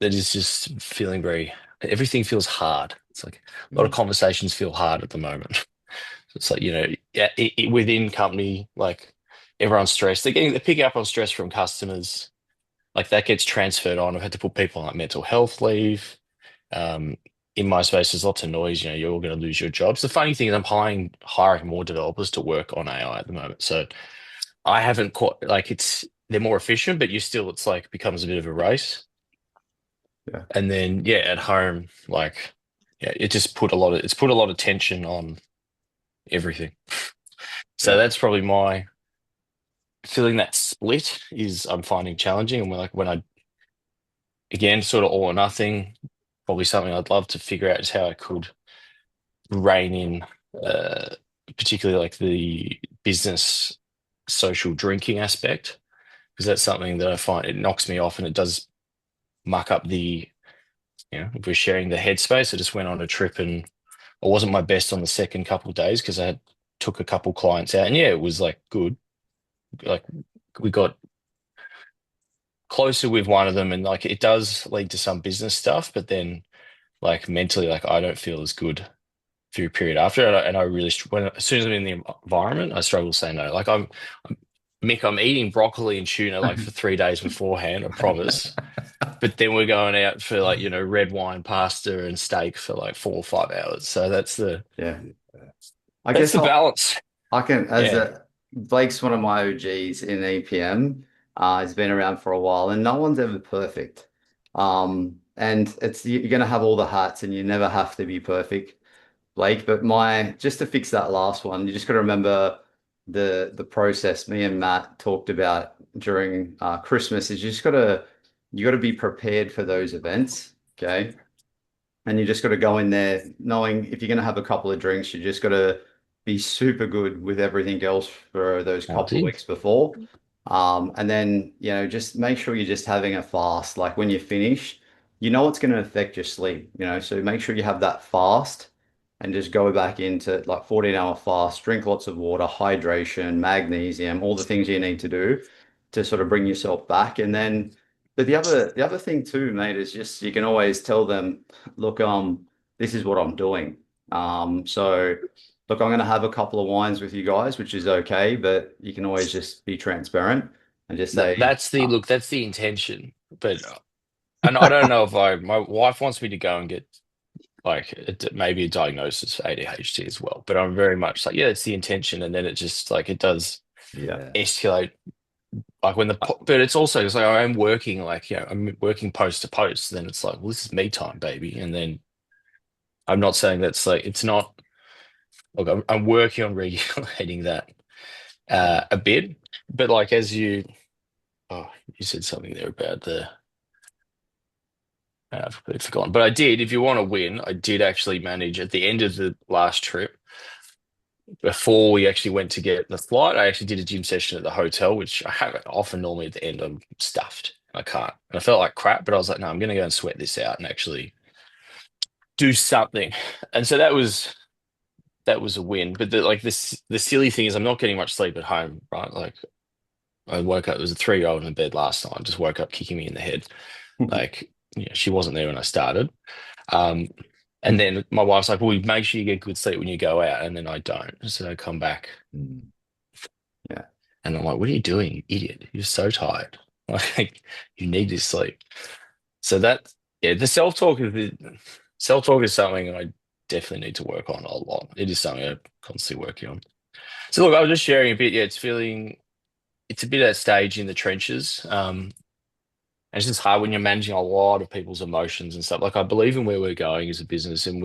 that is just feeling everything feels hard. It's like a lot of conversations feel hard at the moment. It's like, you know, within company, like everyone's stressed. They're picking up on stress from customers. Like that gets transferred on. I've had to put people on like mental health leave. In my space, there's lots of noise. You know, you're all going to lose your jobs. The funny thing is I'm hiring more developers to work on AI at the moment. So I haven't quite, like they're more efficient, but it's like becomes a bit of a race. Yeah. And then, at home, like, it just put a lot of tension on everything. So that's probably my feeling. That split is I'm finding challenging. And when I, again, sort of all or nothing, probably something I'd love to figure out is how I could rein in, particularly like the business social drinking aspect, because that's something that I find it knocks me off, and it does muck up if we're sharing the headspace. I just went on a trip and I wasn't my best on the second couple of days because I had took a couple clients out, and yeah, it was like good. Like we got closer with one of them, and like it does lead to some business stuff, but then like mentally, like I don't feel as good through a period after, and I really as soon as I'm in the environment, I struggle to say no. Like Mick, I'm eating broccoli and tuna like for 3 days beforehand, I promise. But then we're going out for like, red wine, pasta, and steak for like 4 or 5 hours. So that's the Yeah. I that's guess the balance. I can, Yeah. Blake's one of my OGs in EPM. He's been around for a while, and no one's ever perfect. And you're going to have all the hats, and you never have to be perfect, Blake. But just to fix that last one, you just got to remember the process me and Matt talked about during Christmas is you got to be prepared for those events, okay? And you just got to go in there knowing if you're going to have a couple of drinks, you just got to be super good with everything else for those I couple of did. weeks before. And then, just make sure you're just having a fast. Like when you finish, you know it's going to affect your sleep, so make sure you have that fast and just go back into like 14-hour fast, drink lots of water, hydration, magnesium, all the things you need to do to sort of bring yourself back. And then, but the other thing too, mate, is just you can always tell them, look, this is what I'm doing. So look, I'm going to have a couple of wines with you guys, which is okay, but you can always just be transparent and just say, That's the intention. But and I don't know if my wife wants me to go and get like maybe a diagnosis for ADHD as well. But I'm very much like, yeah, it's the intention, and then it just like it does yeah, escalate. Like but it's also it's like I'm working like I'm working post to post. Then it's like, well, this is me time, baby. And then I'm not saying that's like it's not. Look, I'm working on regulating that a bit, but like you said something there about I've completely forgotten. But I did. If you want to win, I did actually manage at the end of the last trip. Before we actually went to get the flight, I actually did a gym session at the hotel, which I haven't often. Normally at the end, I'm stuffed. I can't. And I felt like crap, but I was like, no, I'm going to go and sweat this out and actually do something. And so that was a win. But the silly thing is I'm not getting much sleep at home, right? Like I woke up, there was a 3-year-old in bed last night, just woke up kicking me in the head. Like, she wasn't there when I started. And then my wife's like, well, make sure you get good sleep when you go out. And then I don't. So I come back. yeah, And I'm like, what are you doing, you idiot? You're so tired. Like, you need this sleep. So the self-talk is something I definitely need to work on a lot. It is something I'm constantly working on. So look, I was just sharing a bit. Yeah, it's a bit at stage in the trenches. And it's just hard when you're managing a lot of people's emotions and stuff. Like I believe in where we're going as a business, and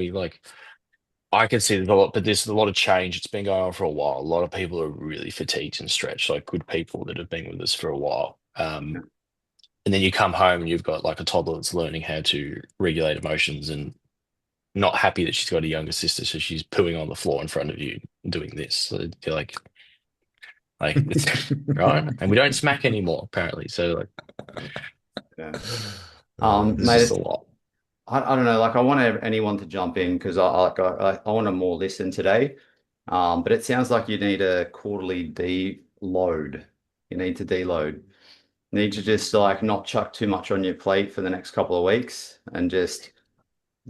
I can see there's a lot of change. It's been going on for a while. A lot of people are really fatigued and stretched, like good people that have been with us for a while. And then you come home and you've got like a toddler that's learning how to regulate emotions and not happy that she's got a younger sister, so she's pooing on the floor in front of you and doing this. So you're like it's right, and we don't smack anymore apparently. So like, yeah. it's Mate, just a lot. I don't know. Like, I want anyone to jump in because I want to more listen today. But it sounds like you need a quarterly deload. You need to deload. You need to just like not chuck too much on your plate for the next couple of weeks and just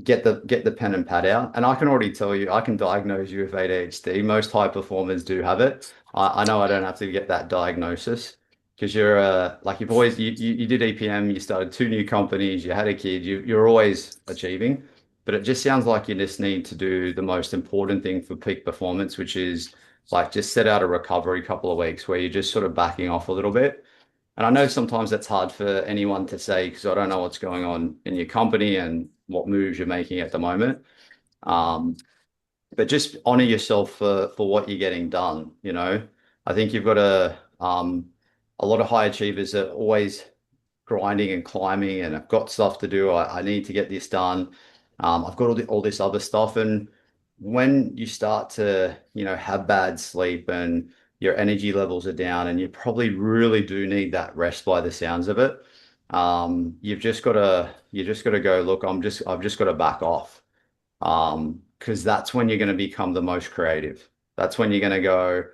get the pen and pad out. And I can already tell you, I can diagnose you with ADHD. Most high performers do have it. I know I don't have to get that diagnosis because you're like you've always you did EPM, you started 2 new companies, you had a kid, you're always achieving. But it just sounds like you just need to do the most important thing for peak performance, which is like just set out a recovery couple of weeks where you're just sort of backing off a little bit. And I know sometimes that's hard for anyone to say because I don't know what's going on in your company and what moves you're making at the moment. But just honor yourself for what you're getting done. I think you've got a lot of high achievers are always grinding and climbing, and I've got stuff to do. I need to get this done. I've got all this other stuff, and when you start to have bad sleep and your energy levels are down, and you probably really do need that rest by the sounds of it. You just got to go, look, I've just got to back off. because that's when you're going to become the most creative. That's when you're going to go,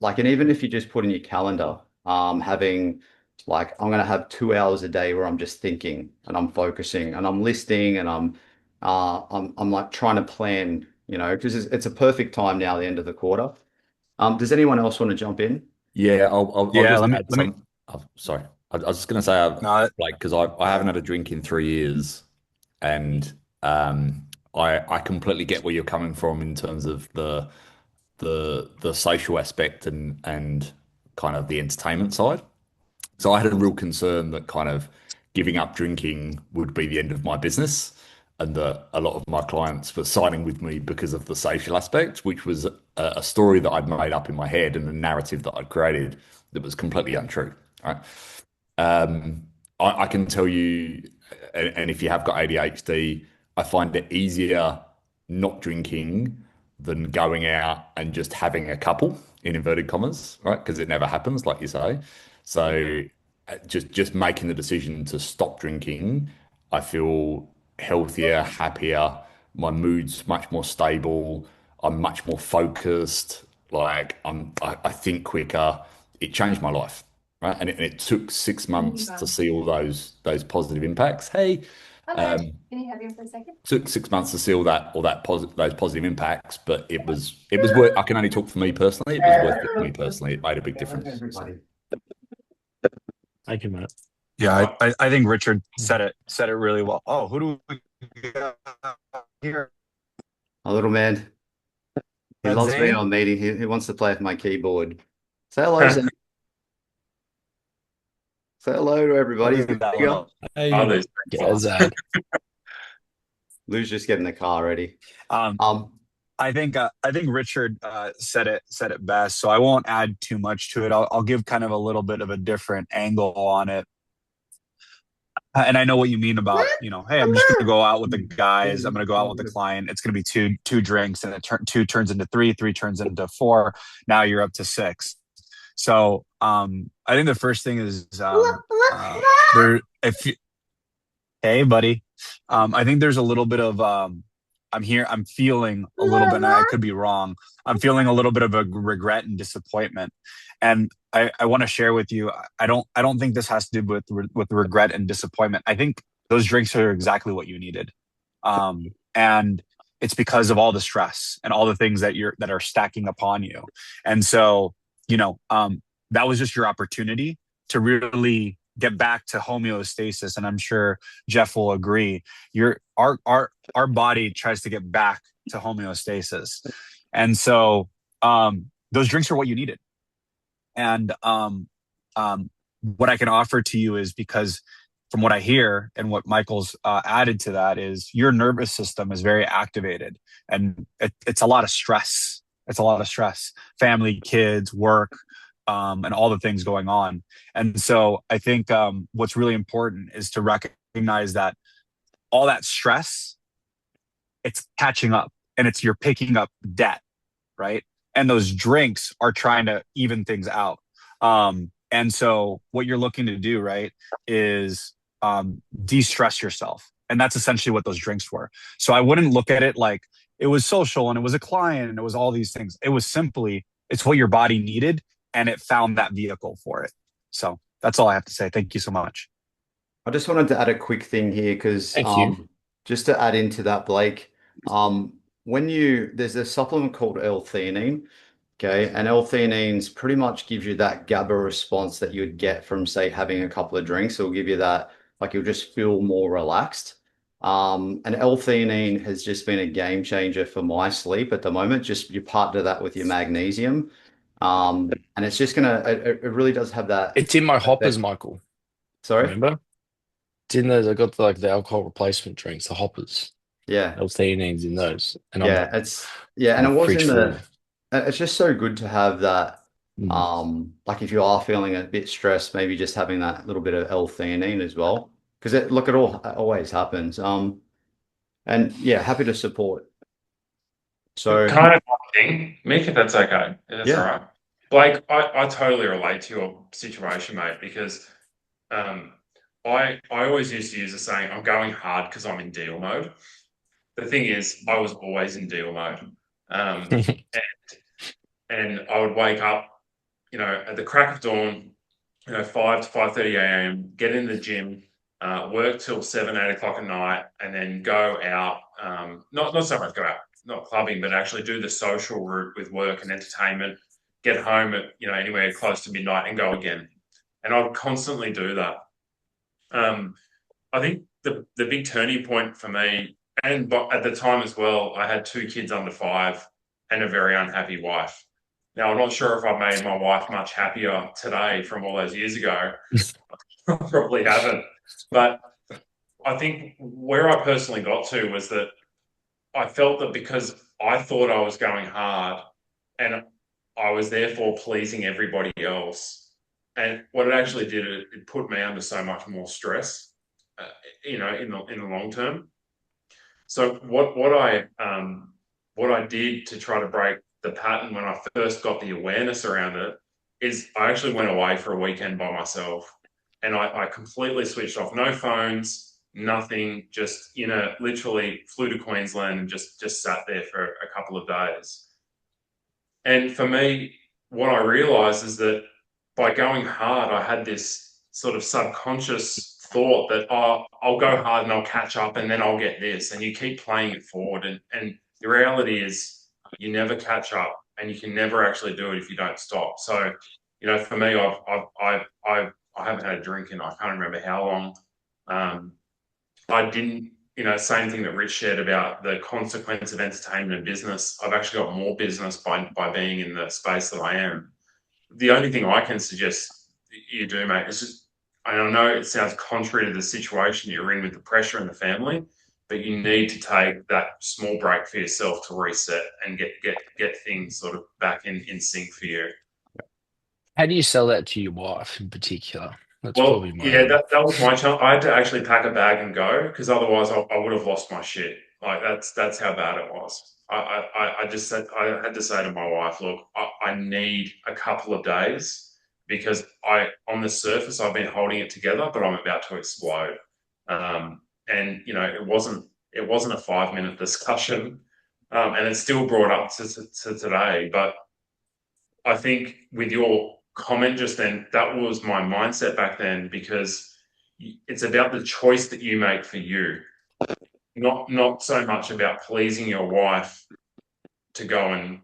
like, and even if you just put in your calendar, having like, I'm going to have 2 hours a day where I'm just thinking and I'm focusing and I'm listing and I'm like trying to plan, because it's a perfect time now, the end of the quarter. Does anyone else want to jump in? Yeah, I'll Yeah, just let me add let me. some. Oh, sorry, I was just going to say, No, like, because I haven't had a drink in 3 years, and I completely get where you're coming from in terms of the social aspect and kind of the entertainment side. So I had a real concern that kind of giving up drinking would be the end of my business, and that a lot of my clients were signing with me because of the social aspect, which was a story that I'd made up in my head and a narrative that I'd created that was completely untrue. Right? Um, I can tell you, and if you have got ADHD, I find it easier not drinking than going out and just having a couple in inverted commas, right? Because it never happens, like you say. So just making the decision to stop drinking, I feel healthier, happier. My mood's much more stable. I'm much more focused. Like I think quicker. It changed my life, right? And it took 6 months to see all those positive impacts. Hey, um, Can you have him for a second? took 6 months to see those positive impacts, but it was worth. I can only talk for me personally. It was worth it for me personally. It made a big difference. So. Everybody. Thank you, Matt. Yeah, I think Richard said it really well. Oh, who do we got here? A little man. He That's loves being Zane? on meeting. He wants to play with my keyboard. Say hello, Zane. Say hello to everybody. He's Look the at that bigger. little. Others. Yeah, Zad. Lou's just getting the car ready. Um, Um, I think Richard said it best. So I won't add too much to it. I'll give kind of a little bit of a different angle on it. And I know what you mean about, hey, I'm just going to go out with the guys. I'm going to go out with the client. It's going to be two drinks, and two turns into three turns into four. Now you're up to six. So I think the first thing is there. If you, hey, buddy, I think there's a little bit of I'm feeling a little bit, and I could be wrong. I'm feeling a little bit of a regret and disappointment. And I want to share with you, I don't think this has to do with regret and disappointment. I think those drinks are exactly what you needed. And it's because of all the stress and all the things that are stacking upon you. And so, that was just your opportunity to really get back to homeostasis. And I'm sure Jeff will agree. Our body tries to get back to homeostasis. And so those drinks are what you needed. And what I can offer to you is, because from what I hear and what Michael's added to that, is your nervous system is very activated, and it's a lot of stress. It's a lot of stress, family, kids, work, and all the things going on. And so I think what's really important is to recognize that all that stress, it's catching up, and you're picking up debt, right? And those drinks are trying to even things out. And so what you're looking to do, right, is de-stress yourself. And that's essentially what those drinks were. So I wouldn't look at it like it was social and it was a client and it was all these things. It was simply, it's what your body needed, and it found that vehicle for it. So that's all I have to say. Thank you so much. I just wanted to add a quick thing here because Thank you. just to add into that, Blake, there's a supplement called L-theanine, okay, and L-theanine pretty much gives you that GABA response that you'd get from, say, having a couple of drinks. It'll give you that, like, you'll just feel more relaxed. And L-theanine has just been a game changer for my sleep at the moment. Just you partner that with your magnesium, and it's just it really does have that. It's in my hoppers, effect. Michael. Sorry? Remember? It's in those. I got the alcohol replacement drinks, the hoppers. Yeah. L-theanine's in those. And Yeah, and it I'm was fridge in full. it's just so good to have that. Like if you are feeling a bit stressed, maybe just having that little bit of L-theanine as well, because it always happens. And yeah, happy to support. So Can I add one thing, Mick, if that's okay? If that's Yeah. all right. Blake, I totally relate to your situation, mate, because I always used to use the saying, I'm going hard because I'm in deal mode. the thing is, I was always in deal mode. And I would wake up, at the crack of dawn, 5 to 5:30 a.m., get in the gym, work till 7, 8 o'clock at night, and then go out. Not so much go out, not clubbing, but actually do the social route with work and entertainment. Get home at anywhere close to midnight and go again. And I would constantly do that. I think the big turning point for me, and at the time as well, I had 2 kids under 5 and a very unhappy wife. Now, I'm not sure if I've made my wife much happier today from all those years ago. I probably haven't. But I think where I personally got to was that I felt that because I thought I was going hard and I was therefore pleasing everybody else. And what it actually did, it put me under so much more stress, in the long term. So what I did to try to break the pattern when I first got the awareness around it is I actually went away for a weekend by myself, and I completely switched off. No phones, nothing. Just literally flew to Queensland and just sat there for a couple of days. And for me, what I realized is that by going hard, I had this sort of subconscious thought that, I'll go hard and I'll catch up and then I'll get this. And you keep playing it forward. And the reality is you never catch up, and you can never actually do it if you don't stop. So, for me, I haven't had a drink in, I can't remember how long. I didn't, same thing that Rich shared about the consequence of entertainment and business. I've actually got more business by being in the space that I am. The only thing I can suggest you do, mate, is just, I know it sounds contrary to the situation you're in with the pressure in the family, but you need to take that small break for yourself to reset and get things sort of back in sync for you. How do you sell that to your wife in particular? That's Well, probably my yeah, that was my challenge. I had to actually pack a bag and go, because otherwise I would have lost my shit. Like that's how bad it was. I had to say to my wife, look, I need a couple of days, because on the surface I've been holding it together, but I'm about to explode. And it wasn't a 5-minute discussion, and it's still brought up to today. But I think with your comment just then, that was my mindset back then, because it's about the choice that you make for you, not so much about pleasing your wife to go and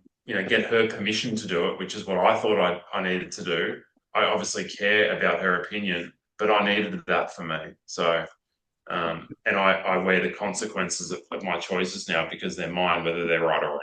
get her permission to do it, which is what I thought I needed to do. I obviously care about her opinion, but I needed that for me. So and I wear the consequences of my choices now, because they're mine, whether they're right or wrong.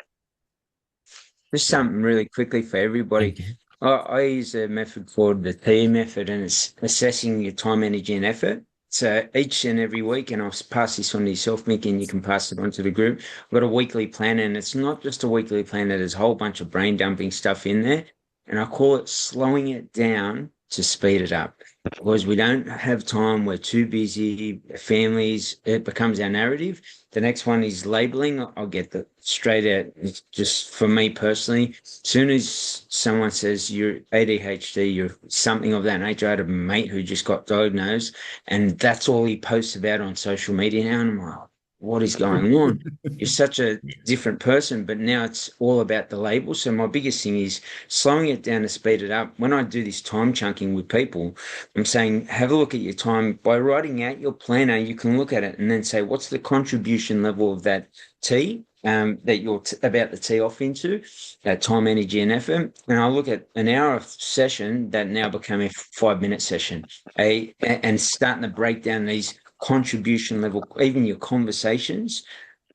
Just something really quickly for everybody. I use a method called the T method, and it's assessing your time, energy, and effort. So each and every week, and I'll pass this on to yourself, Mick, and you can pass it on to the group. I've got a weekly planner, and it's not just a weekly planner. There's a whole bunch of brain dumping stuff in there, and I call it slowing it down to speed it up. Because we don't have time, we're too busy, families, it becomes our narrative. The next one is labeling. I'll get that straight out. It's just for me personally, as soon as someone says you're ADHD, you're something of that nature. I had a mate who just got diagnosed, and that's all he posts about on social media now. And I'm like, what is going on? You're such a different person, but now it's all about the label. So my biggest thing is slowing it down to speed it up. When I do this time chunking with people, I'm saying, have a look at your time. By writing out your planner, you can look at it and then say, what's the contribution level of that T that you're about to tee off into, that time, energy, and effort. And I'll look at an hour session that now become a 5-minute session, and starting to break down these contribution level, even your conversations.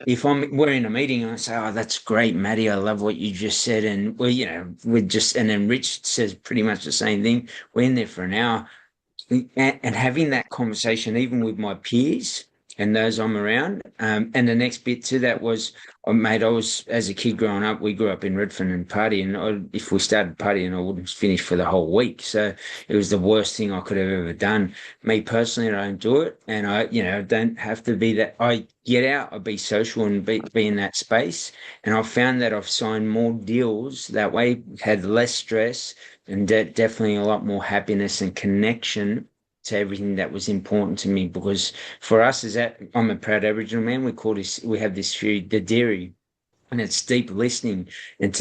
If we're in a meeting and I say, oh, that's great, Maddie, I love what you just said. And and then Rich says pretty much the same thing. We're in there for an hour, and having that conversation, even with my peers and those I'm around. And the next bit to that was, mate, I was, as a kid growing up, we grew up in Redfern and partying. If we started partying, I wouldn't finish for the whole week. So it was the worst thing I could have ever done. Me personally, I don't do it. And I don't have to be that. I get out, I be social and be in that space. And I've found that I've signed more deals that way, had less stress, and definitely a lot more happiness and connection to everything that was important to me. Because for us, I'm a proud Aboriginal man. We have this theory, the dairy, and it's deep listening. And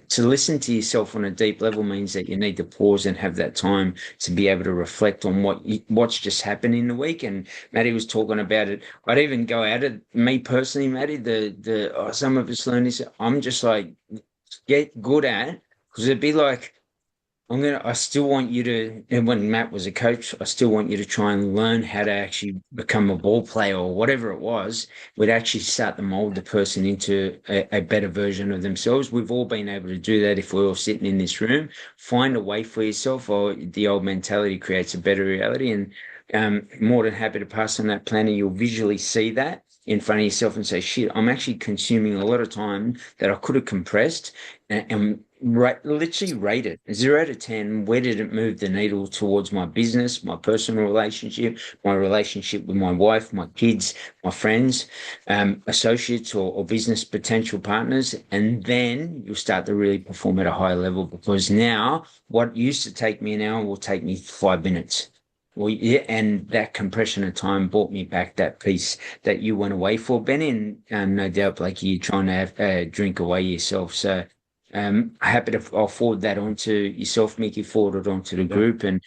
to listen to yourself on a deep level means that you need to pause and have that time to be able to reflect on what's just happened in the week. And Matty was talking about it. I'd even go at it, me personally, Matty. Some of us learn this. I'm just like, get good at, because it'd be like, I still want you to, and when Matt was a coach, I still want you to try and learn how to actually become a ball player or whatever it was. Would actually start to mold the person into a better version of themselves. We've all been able to do that if we're all sitting in this room. Find a way for yourself, or the old mentality creates a better reality. And more than happy to pass on that planner. You'll visually see that in front of yourself and say, shit, I'm actually consuming a lot of time that I could have compressed, and literally rate it 0 to 10. Where did it move the needle towards my business, my personal relationship, my relationship with my wife, my kids, my friends, associates, or business potential partners? And then you'll start to really perform at a higher level, because now what used to take me an hour will take me 5 minutes. Well, yeah, and that compression of time brought me back that piece that you went away for, Benny, and no doubt, like, you're trying to have drink away yourself. So happy to, I'll forward that on to yourself, Mickey, forward it on to the group. And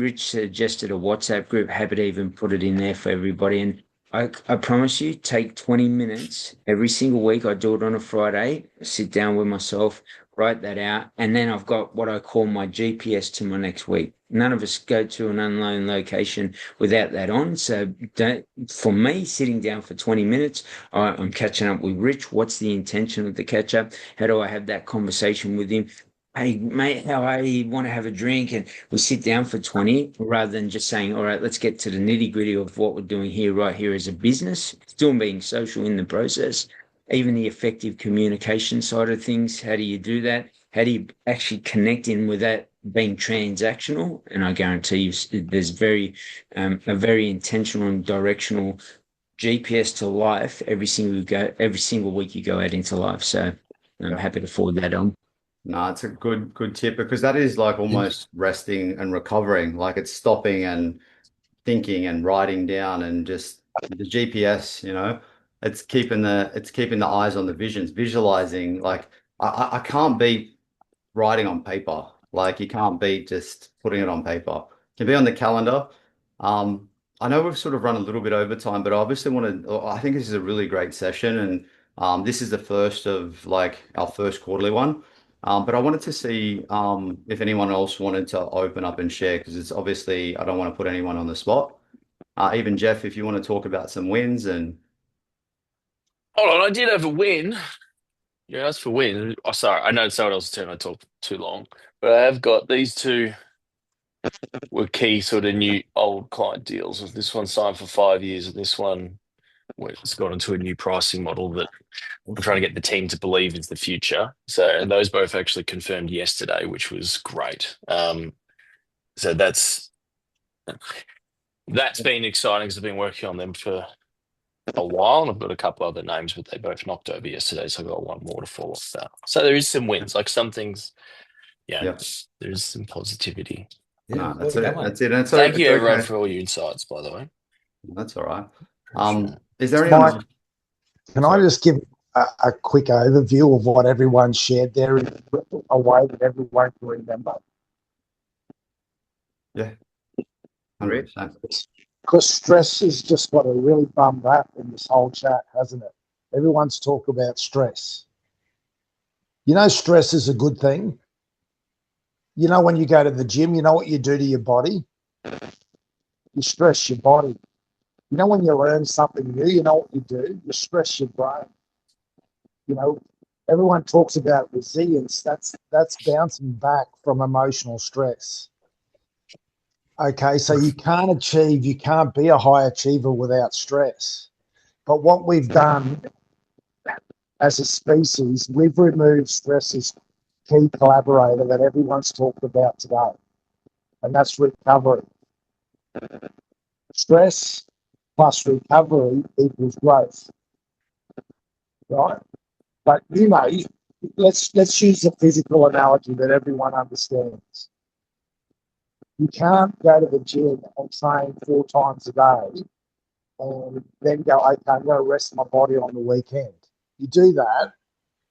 Rich suggested a WhatsApp group, happy to even put it in there for everybody. And I promise you, take 20 minutes every single week. I do it on a Friday, sit down with myself, write that out, and then I've got what I call my GPS to my next week. None of us go to an unknown location without that on. So for me, sitting down for 20 minutes, I'm catching up with Rich. What's the intention of the catch up? How do I have that conversation with him? Hey, mate, how are you? Want to have a drink? And we sit down for 20, rather than just saying, all right, let's get to the nitty gritty of what we're doing here, right here as a business, still being social in the process. Even the effective communication side of things. How do you do that? How do you actually connect in with that being transactional? And I guarantee you, there's a very intentional and directional GPS to life every single week you go out into life. So I'm happy to forward that on. No, it's a good tip, because that is like almost resting and recovering. Like, it's stopping and thinking and writing down, and just the GPS, it's keeping the eyes on the visions, visualizing. Like, I can't beat writing on paper. Like, you can't beat just putting it on paper. It can be on the calendar. I know we've sort of run a little bit over time, but I obviously I think this is a really great session, and this is the first of, like, our first quarterly one. But I wanted to see if anyone else wanted to open up and share, because it's obviously, I don't want to put anyone on the spot. Even Jeff, if you want to talk about some wins and. Hold on, I did have a win. Yeah, that's for win. Oh, sorry, I know it's someone else's turn. I talked too long, but I have got these two were key sort of new old client deals. This one signed for 5 years, and this one it's got into a new pricing model that I'm trying to get the team to believe is the future. So, and those both actually confirmed yesterday, which was great. So that's been exciting, because I've been working on them for a while, and I've got a couple other names, but they both knocked over yesterday, so I've got one more to follow off that. So there is some wins, like some things. There's some positivity. No, that's it. That's it. And thank you, everyone, for all your insights, by the way. That's all right. Is there anyone? Mike, can I just give a quick overview of what everyone shared there in a way that everyone can remember? Yeah. 100%. Because stress has just got a really bum rap in this whole chat, hasn't it? Everyone's talk about stress. Stress is a good thing. When you go to the gym, you know what you do to your body? You stress your body. When you learn something new, you know what you do? You stress your brain. Everyone talks about resilience. That's bouncing back from emotional stress. Okay, so you can't be a high achiever without stress. But what we've done as a species, we've removed stress as key collaborator that everyone's talked about today, and that's recovery. Stress plus recovery equals growth, right? But let's use a physical analogy that everyone understands. You can't go to the gym and train 4 times a day and then go, okay, I'm going to rest my body on the weekend. You do that,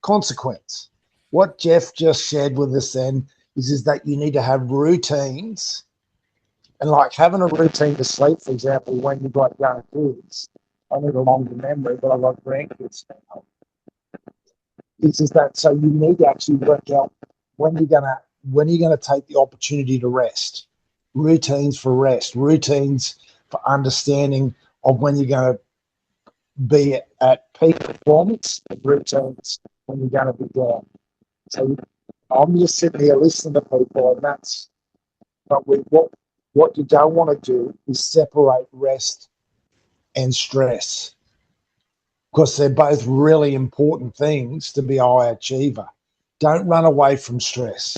consequence. What Jeff just shared with us then is that you need to have routines, and like having a routine to sleep, for example, when you've got young kids. I need a longer memory, but I've got grandkids now. Is that so you need to actually work out when you're gonna take the opportunity to rest. Routines for rest, routines for understanding of when you're going to be at peak performance, and routines when you're going to be down. So I'm just sitting here listening to people, and that's but what you don't want to do is separate rest and stress, because they're both really important things to be a high achiever. Don't run away from stress.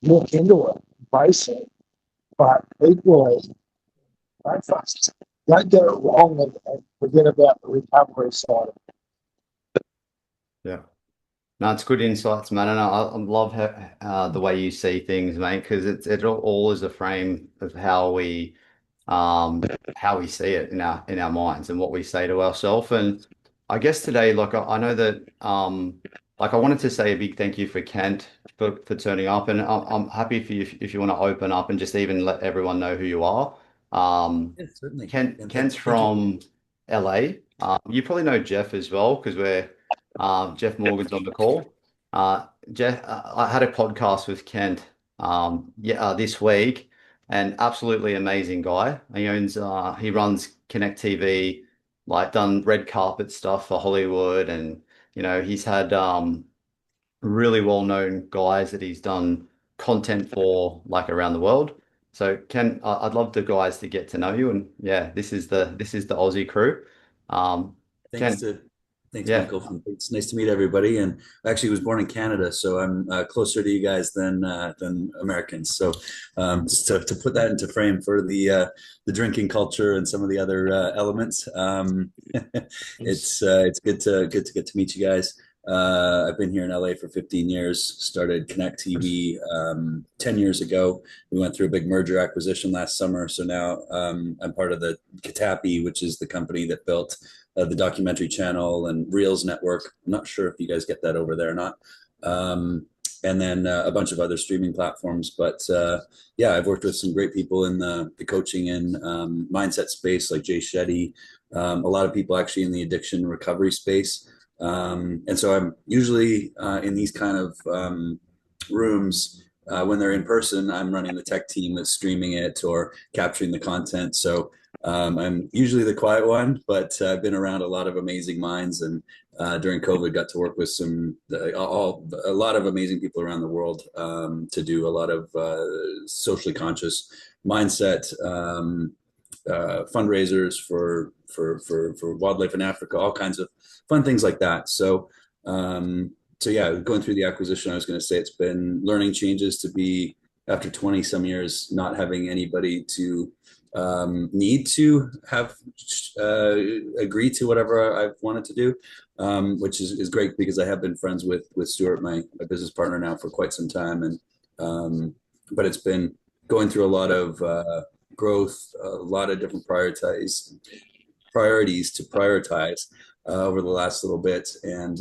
Look into it, face it, but equally, don't get it wrong and forget about the recovery side of it. Yeah. No, it's good insights, man. And I love how, the way you see things, mate, because it all is a frame of how we see it in our minds and what we say to ourselves. And I guess today, like I know that like I wanted to say a big thank you for Kent for turning up, and I'm happy for you if you want to open up and just even let everyone know who you are. Yeah, certainly. Kent's from LA. You probably know Jeff as well because we're Jeff Morgan's on the call. Jeff, I had a podcast with Kent this week, and absolutely amazing guy. He runs Connect TV, like done red carpet stuff for Hollywood, and he's had really well-known guys that he's done content for like around the world. So Ken, I'd love the guys to get to know you, and yeah, this is the Aussie crew. Thanks Ken, thanks, yeah, Michael. It's nice to meet everybody. And I actually was born in Canada, so I'm closer to you guys than Americans. So just to put that into frame for the drinking culture and some of the other elements, it's good to get to meet you guys. I've been here in LA for 15 years, started Connect TV 10 years ago. We went through a big merger acquisition last summer. So now I'm part of the Katapi, which is the company that built the documentary channel and Reels Network. I'm not sure if you guys get that over there or not. And then a bunch of other streaming platforms. But yeah, I've worked with some great people in the coaching and mindset space, like Jay Shetty, a lot of people actually in the addiction recovery space. And so I'm usually in these kind of rooms when they're in person. I'm running the tech team that's streaming it or capturing the content. So I'm usually the quiet one, but I've been around a lot of amazing minds, and during COVID got to work with a lot of amazing people around the world to do a lot of socially conscious mindset fundraisers for wildlife in Africa, all kinds of fun things like that. So yeah, going through the acquisition, I was going to say it's been learning changes to be, after 20 some years, not having anybody to need to have agree to whatever I've wanted to do, which is great because I have been friends with Stuart, my business partner, now for quite some time. And but it's been going through a lot of growth, a lot of different priorities to prioritize over the last little bit. And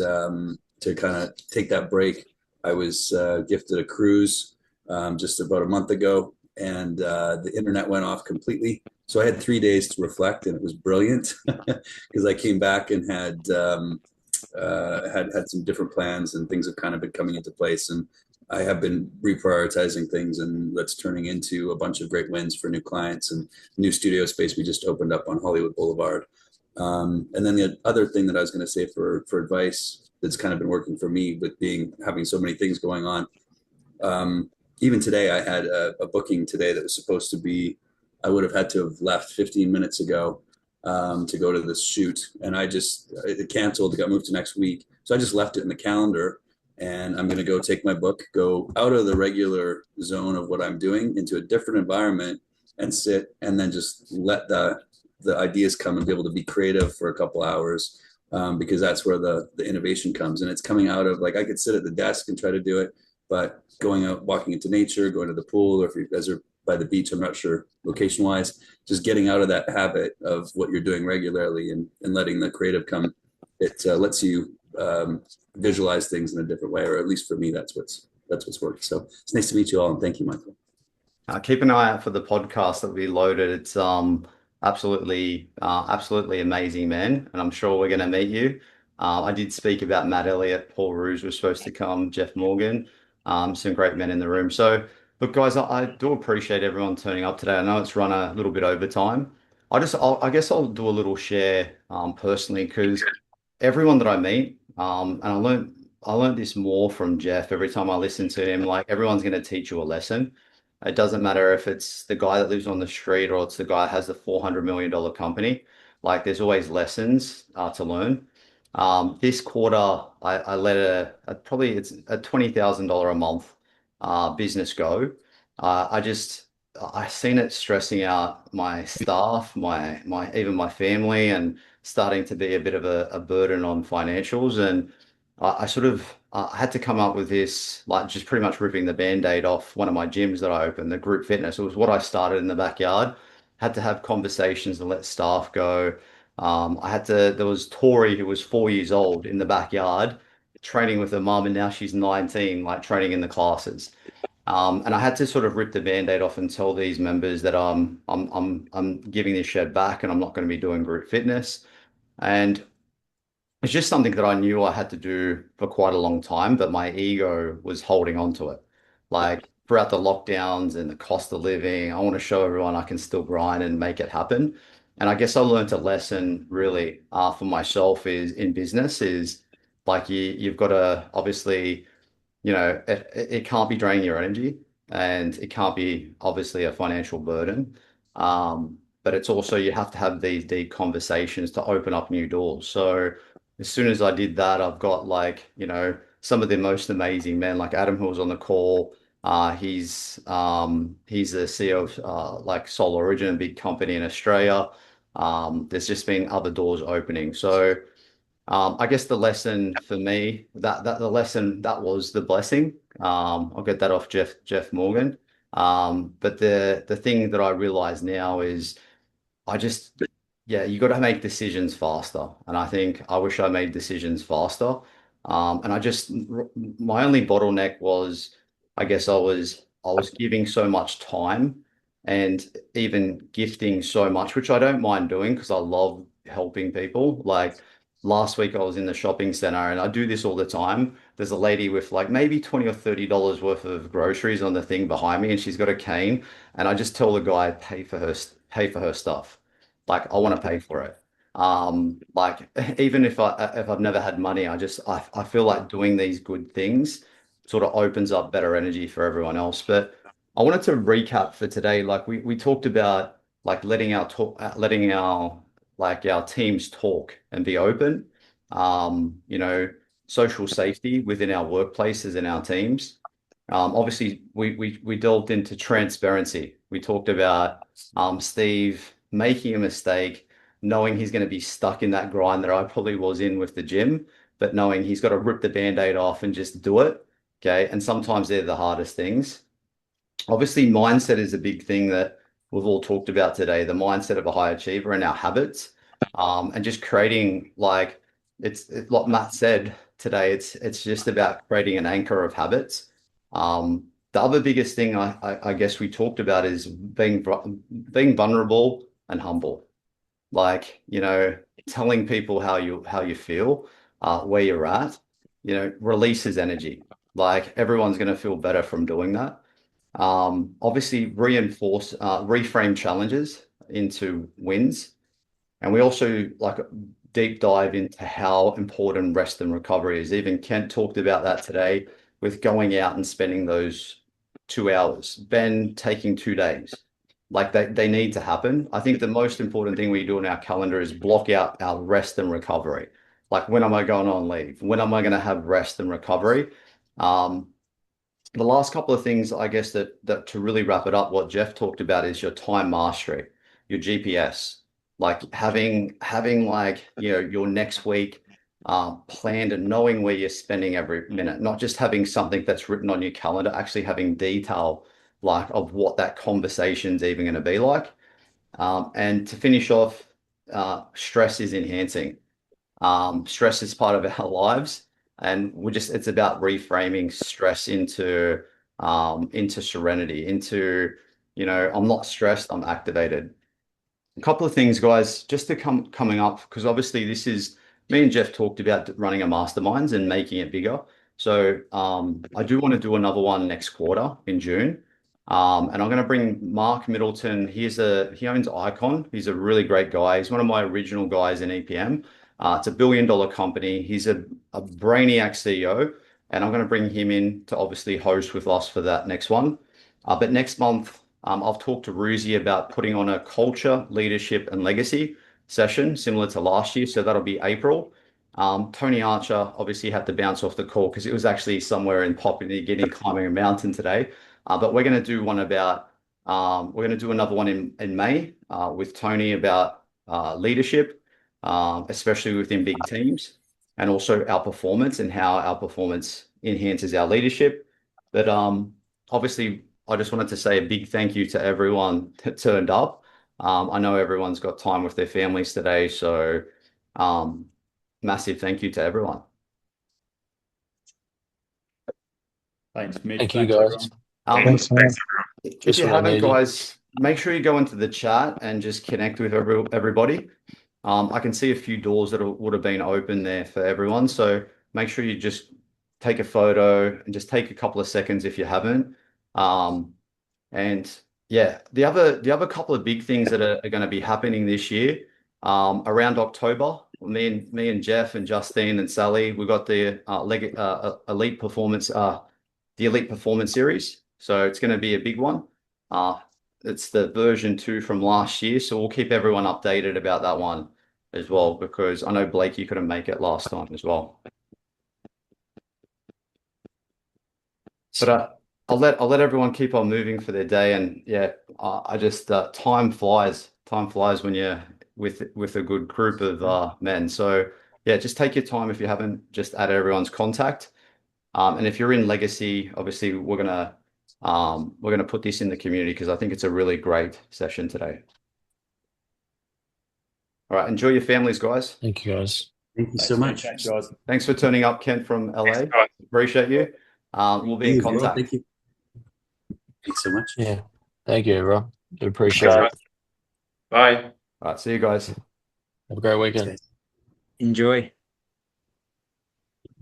to kind of take that break, I was gifted a cruise just about a month ago, and the internet went off completely. So I had 3 days to reflect, and it was brilliant because I came back and had some different plans, and things have kind of been coming into place. And I have been reprioritizing things, and that's turning into a bunch of great wins for new clients and new studio space we just opened up on Hollywood Boulevard. And then the other thing that I was going to say for advice that's kind of been working for me with having so many things going on. Even today, I had a booking today that was supposed to be, I would have had to have left 15 minutes ago to go to this shoot. And it canceled, it got moved to next week. So I just left it in the calendar, and I'm going to go take my book, go out of the regular zone of what I'm doing into a different environment and sit, and then just let the ideas come and be able to be creative for a couple hours, because that's where the innovation comes. And it's coming out of, like, I could sit at the desk and try to do it, but going out, walking into nature, going to the pool, or if you guys are by the beach. I'm not sure location wise. Just getting out of that habit of what you're doing regularly and letting the creative come. It lets you visualize things in a different way, or at least for me, that's what's worked. So it's nice to meet you all, and thank you, Michael. Keep an eye out for the podcast that we loaded. It's absolutely amazing, man, and I'm sure we're going to meet you. I did speak about Matt Elliott, Paul Roos was supposed to come, Jeff Morgan, some great men in the room. So, look, guys, I do appreciate everyone turning up today. I know it's run a little bit over time. I guess I'll do a little share personally, because everyone that I meet, and I learned this more from Jeff every time I listen to him. Like, everyone's going to teach you a lesson. It doesn't matter if it's the guy that lives on the street or it's the guy that has the $400 million company. Like, there's always lessons to learn. This quarter, I let probably it's a $20,000 a month business go. I seen it stressing out my staff, even my family, and starting to be a bit of a burden on financials. And I sort of had to come up with this, like, just pretty much ripping the band-aid off one of my gyms that I opened, the group fitness. It was what I started in the backyard. Had to have conversations and let staff go. There was Tori, who was 4 years old, in the backyard training with her mum, and now she's 19, like, training in the classes. And I had to sort of rip the band-aid off and tell these members that I'm giving this shed back, and I'm not going to be doing group fitness. And it's just something that I knew I had to do for quite a long time, but my ego was holding on to it. Like, throughout the lockdowns and the cost of living, I want to show everyone I can still grind and make it happen. And I guess I learned a lesson really for myself is in business is like you've got to obviously, it can't be draining your energy, and it can't be obviously a financial burden. But it's also, you have to have these deep conversations to open up new doors. So as soon as I did that, I've got, like, some of the most amazing men, like Adam, who was on the call. He's the CEO of like Soul Origin, a big company in Australia. There's just been other doors opening. So I guess the lesson for me, that the lesson that was the blessing. I'll get that off Jeff Morgan. But the thing that I realize now is you got to make decisions faster. And I think I wish I made decisions faster. And my only bottleneck was, I guess I was giving so much time and even gifting so much, which I don't mind doing because I love helping people. Like, last week I was in the shopping center, and I do this all the time. There's a lady with like maybe $20 or $30 worth of groceries on the thing behind me, and she's got a cane. And I just tell the guy, pay for her stuff. Like, I want to pay for it. Like, even if I've never had money, I feel like doing these good things sort of opens up better energy for everyone else. But I wanted to recap for today. Like, we talked about, like, letting our teams talk and be open. Social safety within our workplaces and our teams. Obviously, we delved into transparency. We talked about Steve making a mistake, knowing he's going to be stuck in that grind that I probably was in with the gym, but knowing he's got to rip the band-aid off and just do it. Okay. And sometimes they're the hardest things. Obviously, mindset is a big thing that we've all talked about today, the mindset of a high achiever and our habits. And just creating, like, it's like Matt said today, it's just about creating an anchor of habits. The other biggest thing I guess we talked about is being vulnerable and humble. Like, telling people how you feel, where you're at, releases energy. Like, everyone's going to feel better from doing that. Obviously, reframe challenges into wins. And we also, like, deep dive into how important rest and recovery is. Even Kent talked about that today with going out and spending those 2 hours. Ben taking 2 days. Like, they need to happen. I think the most important thing we do in our calendar is block out our rest and recovery. Like, when am I going on leave? When am I going to have rest and recovery? The last couple of things, I guess, that to really wrap it up, what Jeff talked about is your time mastery, your GPS. Like, having like, your next week planned and knowing where you're spending every minute, not just having something that's written on your calendar, actually having detail like of what that conversation's even going to be like. And to finish off, stress is enhancing. Stress is part of our lives, and it's about reframing stress into serenity, I'm not stressed, I'm activated. A couple of things, guys, just to coming up, because obviously this is me and Jeff talked about running a masterminds and making it bigger. So I do want to do another one next quarter in June. And I'm going to bring Mark Middleton. He owns Icon. He's a really great guy. He's one of my original guys in EPM. It's $1 billion company. He's a brainiac CEO, and I'm going to bring him in to obviously host with us for that next one. But next month, I've talked to Ruzi about putting on a culture, leadership, and legacy session similar to last year. So that'll be April. Tony Archer obviously had to bounce off the call because it was actually somewhere in Papua New Guinea climbing a mountain today. But we're going to do another one in May with Tony about leadership, especially within big teams, and also our performance and how our performance enhances our leadership. But obviously, I just wanted to say a big thank you to everyone that turned up. I know everyone's got time with their families today, so massive thank you to everyone. Thanks, Mick. Thank you, Thanks, guys. everyone. Thanks, man. If Just you what I haven't, needed. guys, make sure you go into the chat and just connect with everybody. I can see a few doors that would have been open there for everyone. So make sure you just take a photo and just take a couple of seconds if you haven't. And yeah, the other couple of big things that are going to be happening this year, around October, me and Jeff and Justine and Sally, we've got the Elite Performance, the Elite Performance Series. So it's going to be a big one. It's the version 2 from last year. So we'll keep everyone updated about that one as well, because I know Blake, you couldn't make it last time as well. But I'll let everyone keep on moving for their day. And yeah, I just time flies. Time flies when you're with a good group of men. So yeah, just take your time if you haven't just add everyone's contact. And if you're in Legacy, obviously we're gonna put this in the community because I think it's a really great session today. All right, enjoy your families, guys. Thank you, guys. Thank you Thanks, so Mick. much. Thanks, guys. Thanks for turning up, Kent from LA. Thanks, guys. Appreciate you. We'll be in Bro, contact. thank you. Thanks so much. Yeah. Thank you, everyone. Do appreciate Thanks, it. guys. Bye. All right, see you guys. Have a great weekend. Enjoy.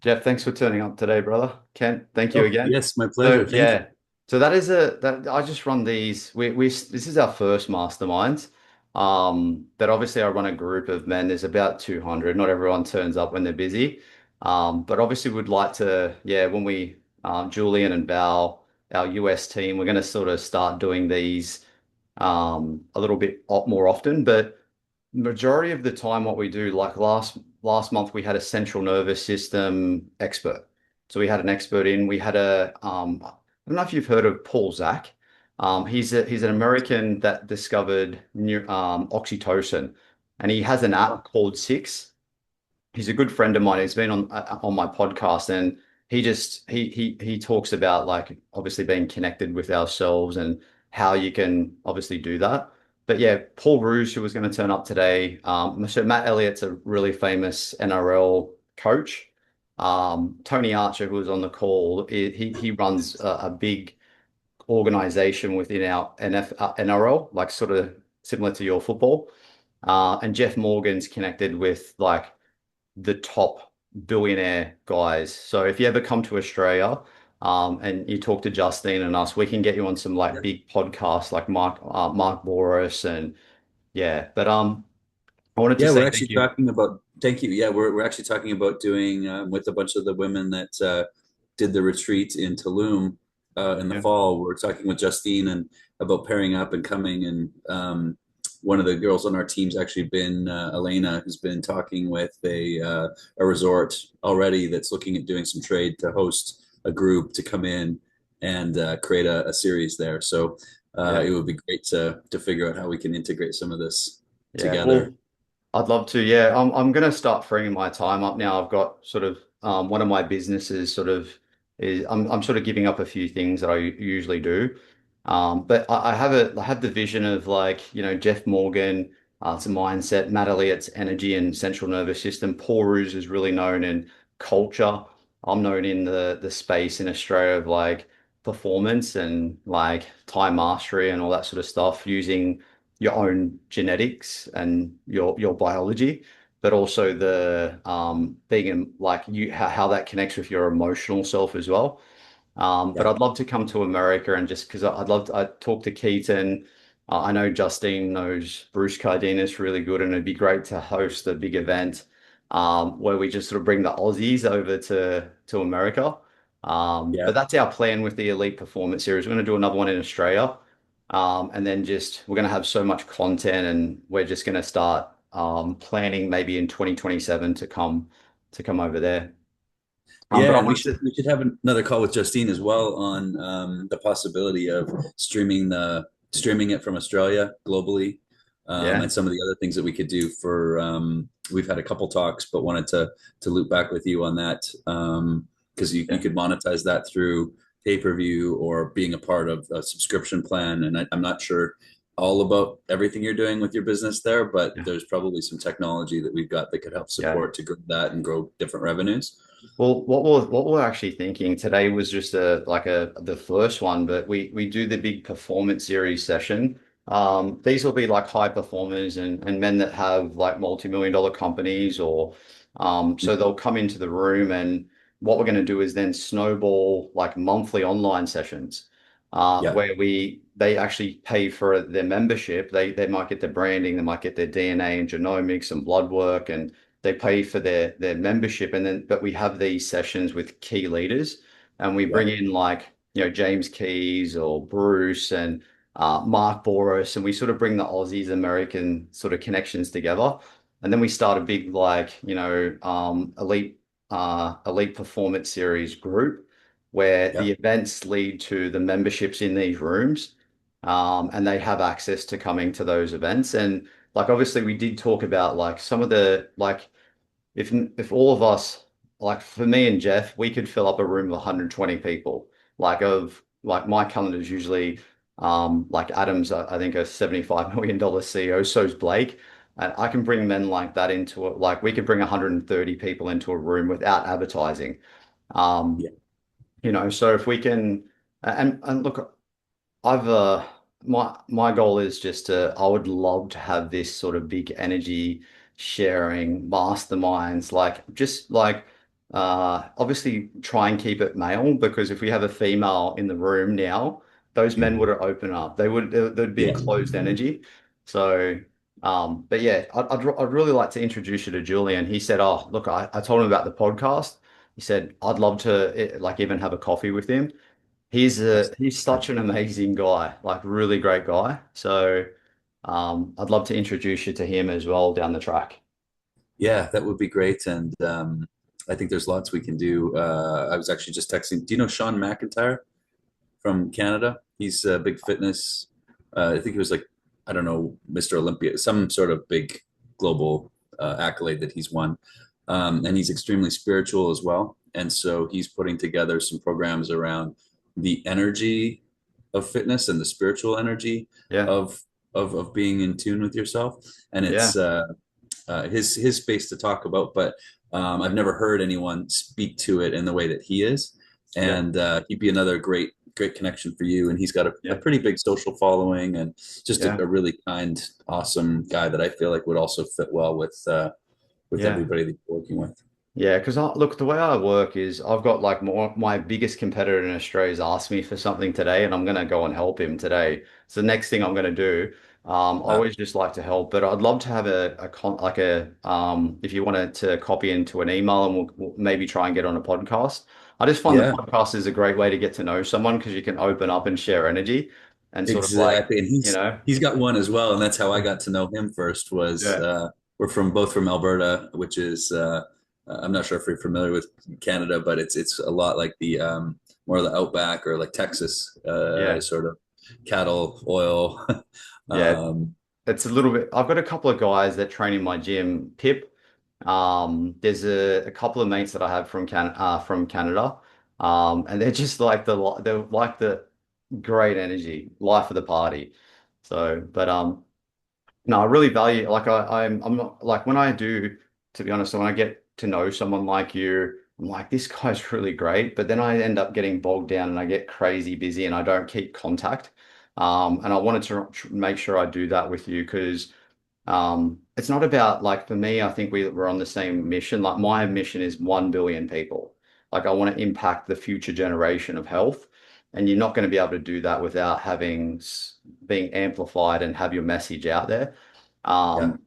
Jeff, thanks for turning up today, brother. Kent, thank you Oh, again. yes, my pleasure. So, Thank yeah. So that I just run these. This is our first mastermind. But obviously I run a group of men. There's about 200. Not everyone turns up when they're busy. But obviously we'd like to, when we Julian and Val, our US team, we're going to sort of start doing these a little bit more often. But majority of the time, what we do, like last month, we had a central nervous system expert. So we had an expert in. We had I don't know if you've heard of Paul Zak. He's an American that discovered oxytocin, and he has an app called Six. He's a good friend of mine. He's been on my podcast, and he talks about like obviously being connected with ourselves and how you can obviously do that. But yeah, Paul Roos, who was going to turn up today. So Matt Elliott's a really famous NRL coach. Tony Archer, who was on the call, he runs a big organization within our NRL, like sort of similar to your football. And Jeff Morgan's connected with like the top billionaire guys. So if you ever come to Australia, and you talk to Justine and us, we can get you on some like big podcasts like Mark Boris and yeah. But I wanted to Yeah, say we're thank actually you. talking about. Thank you. Yeah, we're actually talking about doing with a bunch of the women that did the retreat in Tulum in the Yeah. fall. We're talking with Justine and about pairing up and coming. And one of the girls on our team's actually been Elena, who's been talking with a resort already that's looking at doing some trade to host a group to come in and create a series there. So it would be great to figure out how we can integrate some of this together. Well, I'd love to. Yeah, I'm going to start freeing my time up now. I've got sort of one of my businesses sort of is I'm sort of giving up a few things that I usually do. But I have the vision of like, Jeff Morgan, it's a mindset, Matt Elliott's energy and central nervous system. Paul Roos is really known in culture. I'm known in the space in Australia of like performance and like time mastery and all that sort of stuff using your own genetics and your biology, but also the being in like how that connects with your emotional self as well. But Yeah. I'd love to come to America and just because I'd talk to Keaton. I know Justine knows Bruce Cardenas really good, and it'd be great to host a big event where we just sort of bring the Aussies over to America. Yeah. But that's our plan with the Elite Performance Series. We're going to do another one in Australia, and then just we're going to have so much content, and we're just going to start planning maybe in 2027 to come over there. But Yeah, I and we wanted should to. we should have another call with Justine as well on the possibility of streaming it from Australia globally, Yeah. and some of the other things that we could do for. We've had a couple talks, but wanted to loop back with you on that because you could monetize that through pay-per-view or being a part of a subscription plan. And I'm not sure all about everything you're doing with your business there, but Yeah. there's probably some technology that we've got that could help Yeah. support to grow that and grow different revenues. Well, what we're actually thinking today was just the first one, but we do the big performance series session. These will be like high performers and men that have like multi-million dollar companies or so they'll come into the room and what we're going to do is then snowball like monthly online sessions Yeah. where they actually pay for their membership. They might get their branding, they might get their DNA and genomics and blood work and they pay for their membership and then but we have these sessions with key leaders and we Yeah. bring in like James Keys or Bruce and Mark Boris and we sort of bring the Aussies American sort of connections together and then we start a big like elite performance series group where Yeah. the events lead to the memberships in these rooms and they have access to coming to those events and like obviously we did talk about like some of the like if all of us, like for me and Jeff, we could fill up a room of 120 people. Like my calendar is usually like Adam's, I think a $75 million CEO, so's Blake. And I can bring men like that into it. Like we could bring 130 people into a room without advertising. Um, Yeah. so if we can and look, I've my goal is just I would love to have this sort of big energy sharing masterminds like just like obviously try and keep it male because if we have a female in the room now those men would open up there'd be a Yeah. closed energy so but yeah I'd really like to introduce you to Julian. He said, oh look, I told him about the podcast. He said I'd love to like even have a coffee with him. He's such an amazing guy, like really great guy. So I'd love to introduce you to him as well down the track. Yeah, that would be great. And I think there's lots we can do. I was actually just texting. Do you know Sean McIntyre from Canada? He's a big fitness. I think he was like, I don't know, Mr. Olympia, some sort of big global accolade that he's won. And he's extremely spiritual as well. And so he's putting together some programs around the energy of fitness and the spiritual energy Yeah, of of being in tune with yourself. And yeah, it's his space to talk about, but I've never heard anyone speak to it in the way that he is, yeah, and he'd be another great connection for you. And he's got a yeah, pretty big social following, and just yeah, a really kind, awesome guy that I feel like would also fit well with yeah. everybody that you're working with. Yeah, because look, the way I work is I've got like more my biggest competitor in Australia has asked me for something today, and I'm gonna go and help him today. So the next thing I'm gonna do, I Uh, always just like to help, but I'd love to have if you wanted to copy into an email, and we'll maybe try and get on a podcast. I just find the yeah, podcast is a great way to get to know someone because you can open up and share energy and sort of like, exactly. And you know, he's got one as well, and that's how I got to know him first. Was yeah, we're both from Alberta, which is I'm not sure if you're familiar with Canada, but it's a lot like the more of the outback or like Texas yeah, sort of cattle oil. yeah. um, It's a little bit. I've got a couple of guys that train in my gym. Pip, there's a couple of mates that I have from Canada, and they're just like they're like great energy, life of the party. So, but no, I really value like I'm not like when I do, to be honest, when I get to know someone like you, I'm like, this guy's really great, but then I end up getting bogged down and I get crazy busy and I don't keep contact. And I wanted to make sure I do that with you because it's not about like for me, I think we're on the same mission. Like my mission is 1 billion people. Like I want to impact the future generation of health. And you're not going to be able to do that without being amplified and have your message out there. Yeah. Um,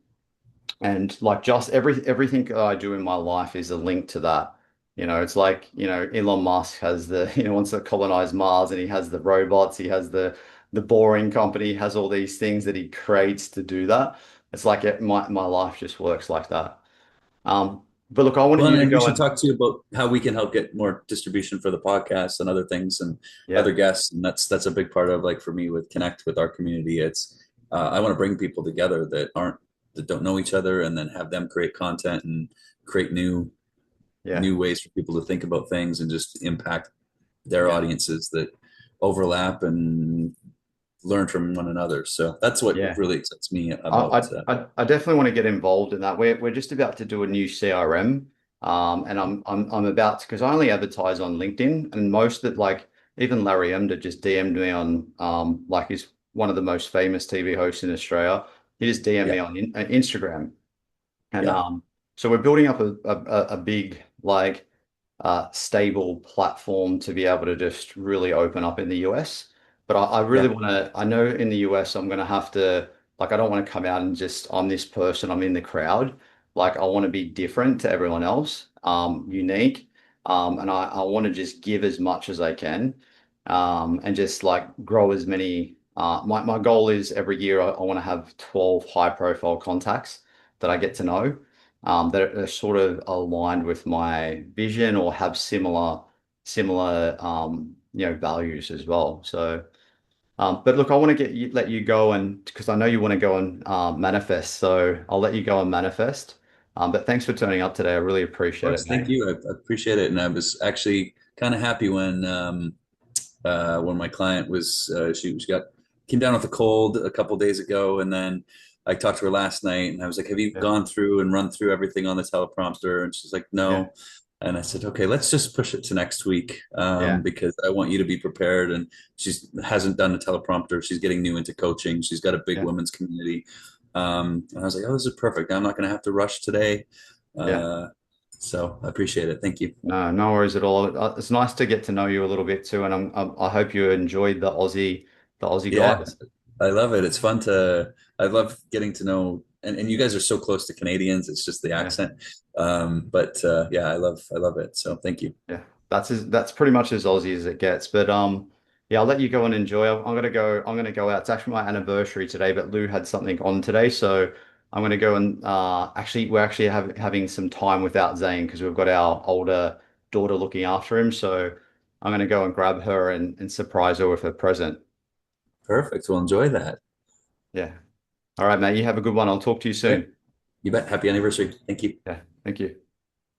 and like just everything I do in my life is a link to that. It's like, Elon Musk has wants to colonize Mars and he has the robots, he has the boring company, he has all these things that he creates to do that. It's like my life just works like that. But look, I wanted Well, you to and we go should talk to you about how we can help get more distribution for the podcast and other things and yeah, other guests. And that's a big part of like for me with Connect with our community. It's I want to bring people together that don't know each other and then have them create content and create yeah, new ways for people to think about things and just impact their yeah, audiences that overlap and learn from one another. So that's what yeah. really excites me I, about. I definitely want to get involved in that. We're just about to do a new CRM, and I'm about to because I only advertise on LinkedIn, and most that like even Larry Emder just DM'd me on like he's one of the most famous TV hosts in Australia. He just DM'd Yeah, me on Instagram, and yeah, so we're building up a big like stable platform to be able to just really open up in the US. But I really yeah, want to, I know in the US, I'm going to have to, like, I don't want to come out and just, I'm this person, I'm in the crowd. Like, I want to be different to everyone else, unique. And I want to just give as much as I can, and just like grow as many. My goal is every year I want to have 12 high profile contacts that I get to know that are sort of aligned with my vision or have similar values as well. So, but look, I want to let you go and because I know you want to go and manifest. So I'll let you go and manifest. But thanks for turning up today. I really of appreciate it, course. Thank mate. you. I appreciate it. And I was actually kind of happy when my client was she got came down with a cold a couple days ago, and then I talked to her last night, and I was like, "Have you Yeah, gone through and run through everything on the teleprompter?" And she's like, yeah, "No." And I said, "Okay, let's just push it to next week yeah, because I want you to be prepared." And she hasn't done a teleprompter. She's getting new into coaching. She's got a big yeah, women's community. And I was like, "Oh, this is perfect. I'm not going to have to rush today." yeah. Uh, so I appreciate it. Thank you. No, no worries at all. It's nice to get to know you a little bit too, and I hope you enjoyed the Aussie Yeah, guys. I love it. It's fun to, I love getting to know, and you guys are so close to Canadians. It's just the Yeah. accent. But yeah, I love it. So thank you. Yeah, that's pretty much as Aussie as it gets. But yeah, I'll let you go and enjoy. I'm gonna go. I'm gonna go out. It's actually my anniversary today, but Lou had something on today, so I'm gonna go and actually we're actually having some time without Zane because we've got our older daughter looking after him. So I'm gonna go and grab her and surprise her with a present. Perfect. We'll enjoy that. Yeah. All right, mate. You have a good one. I'll talk to you Okay. soon. You bet. Happy anniversary. Thank you. Yeah. Thank you.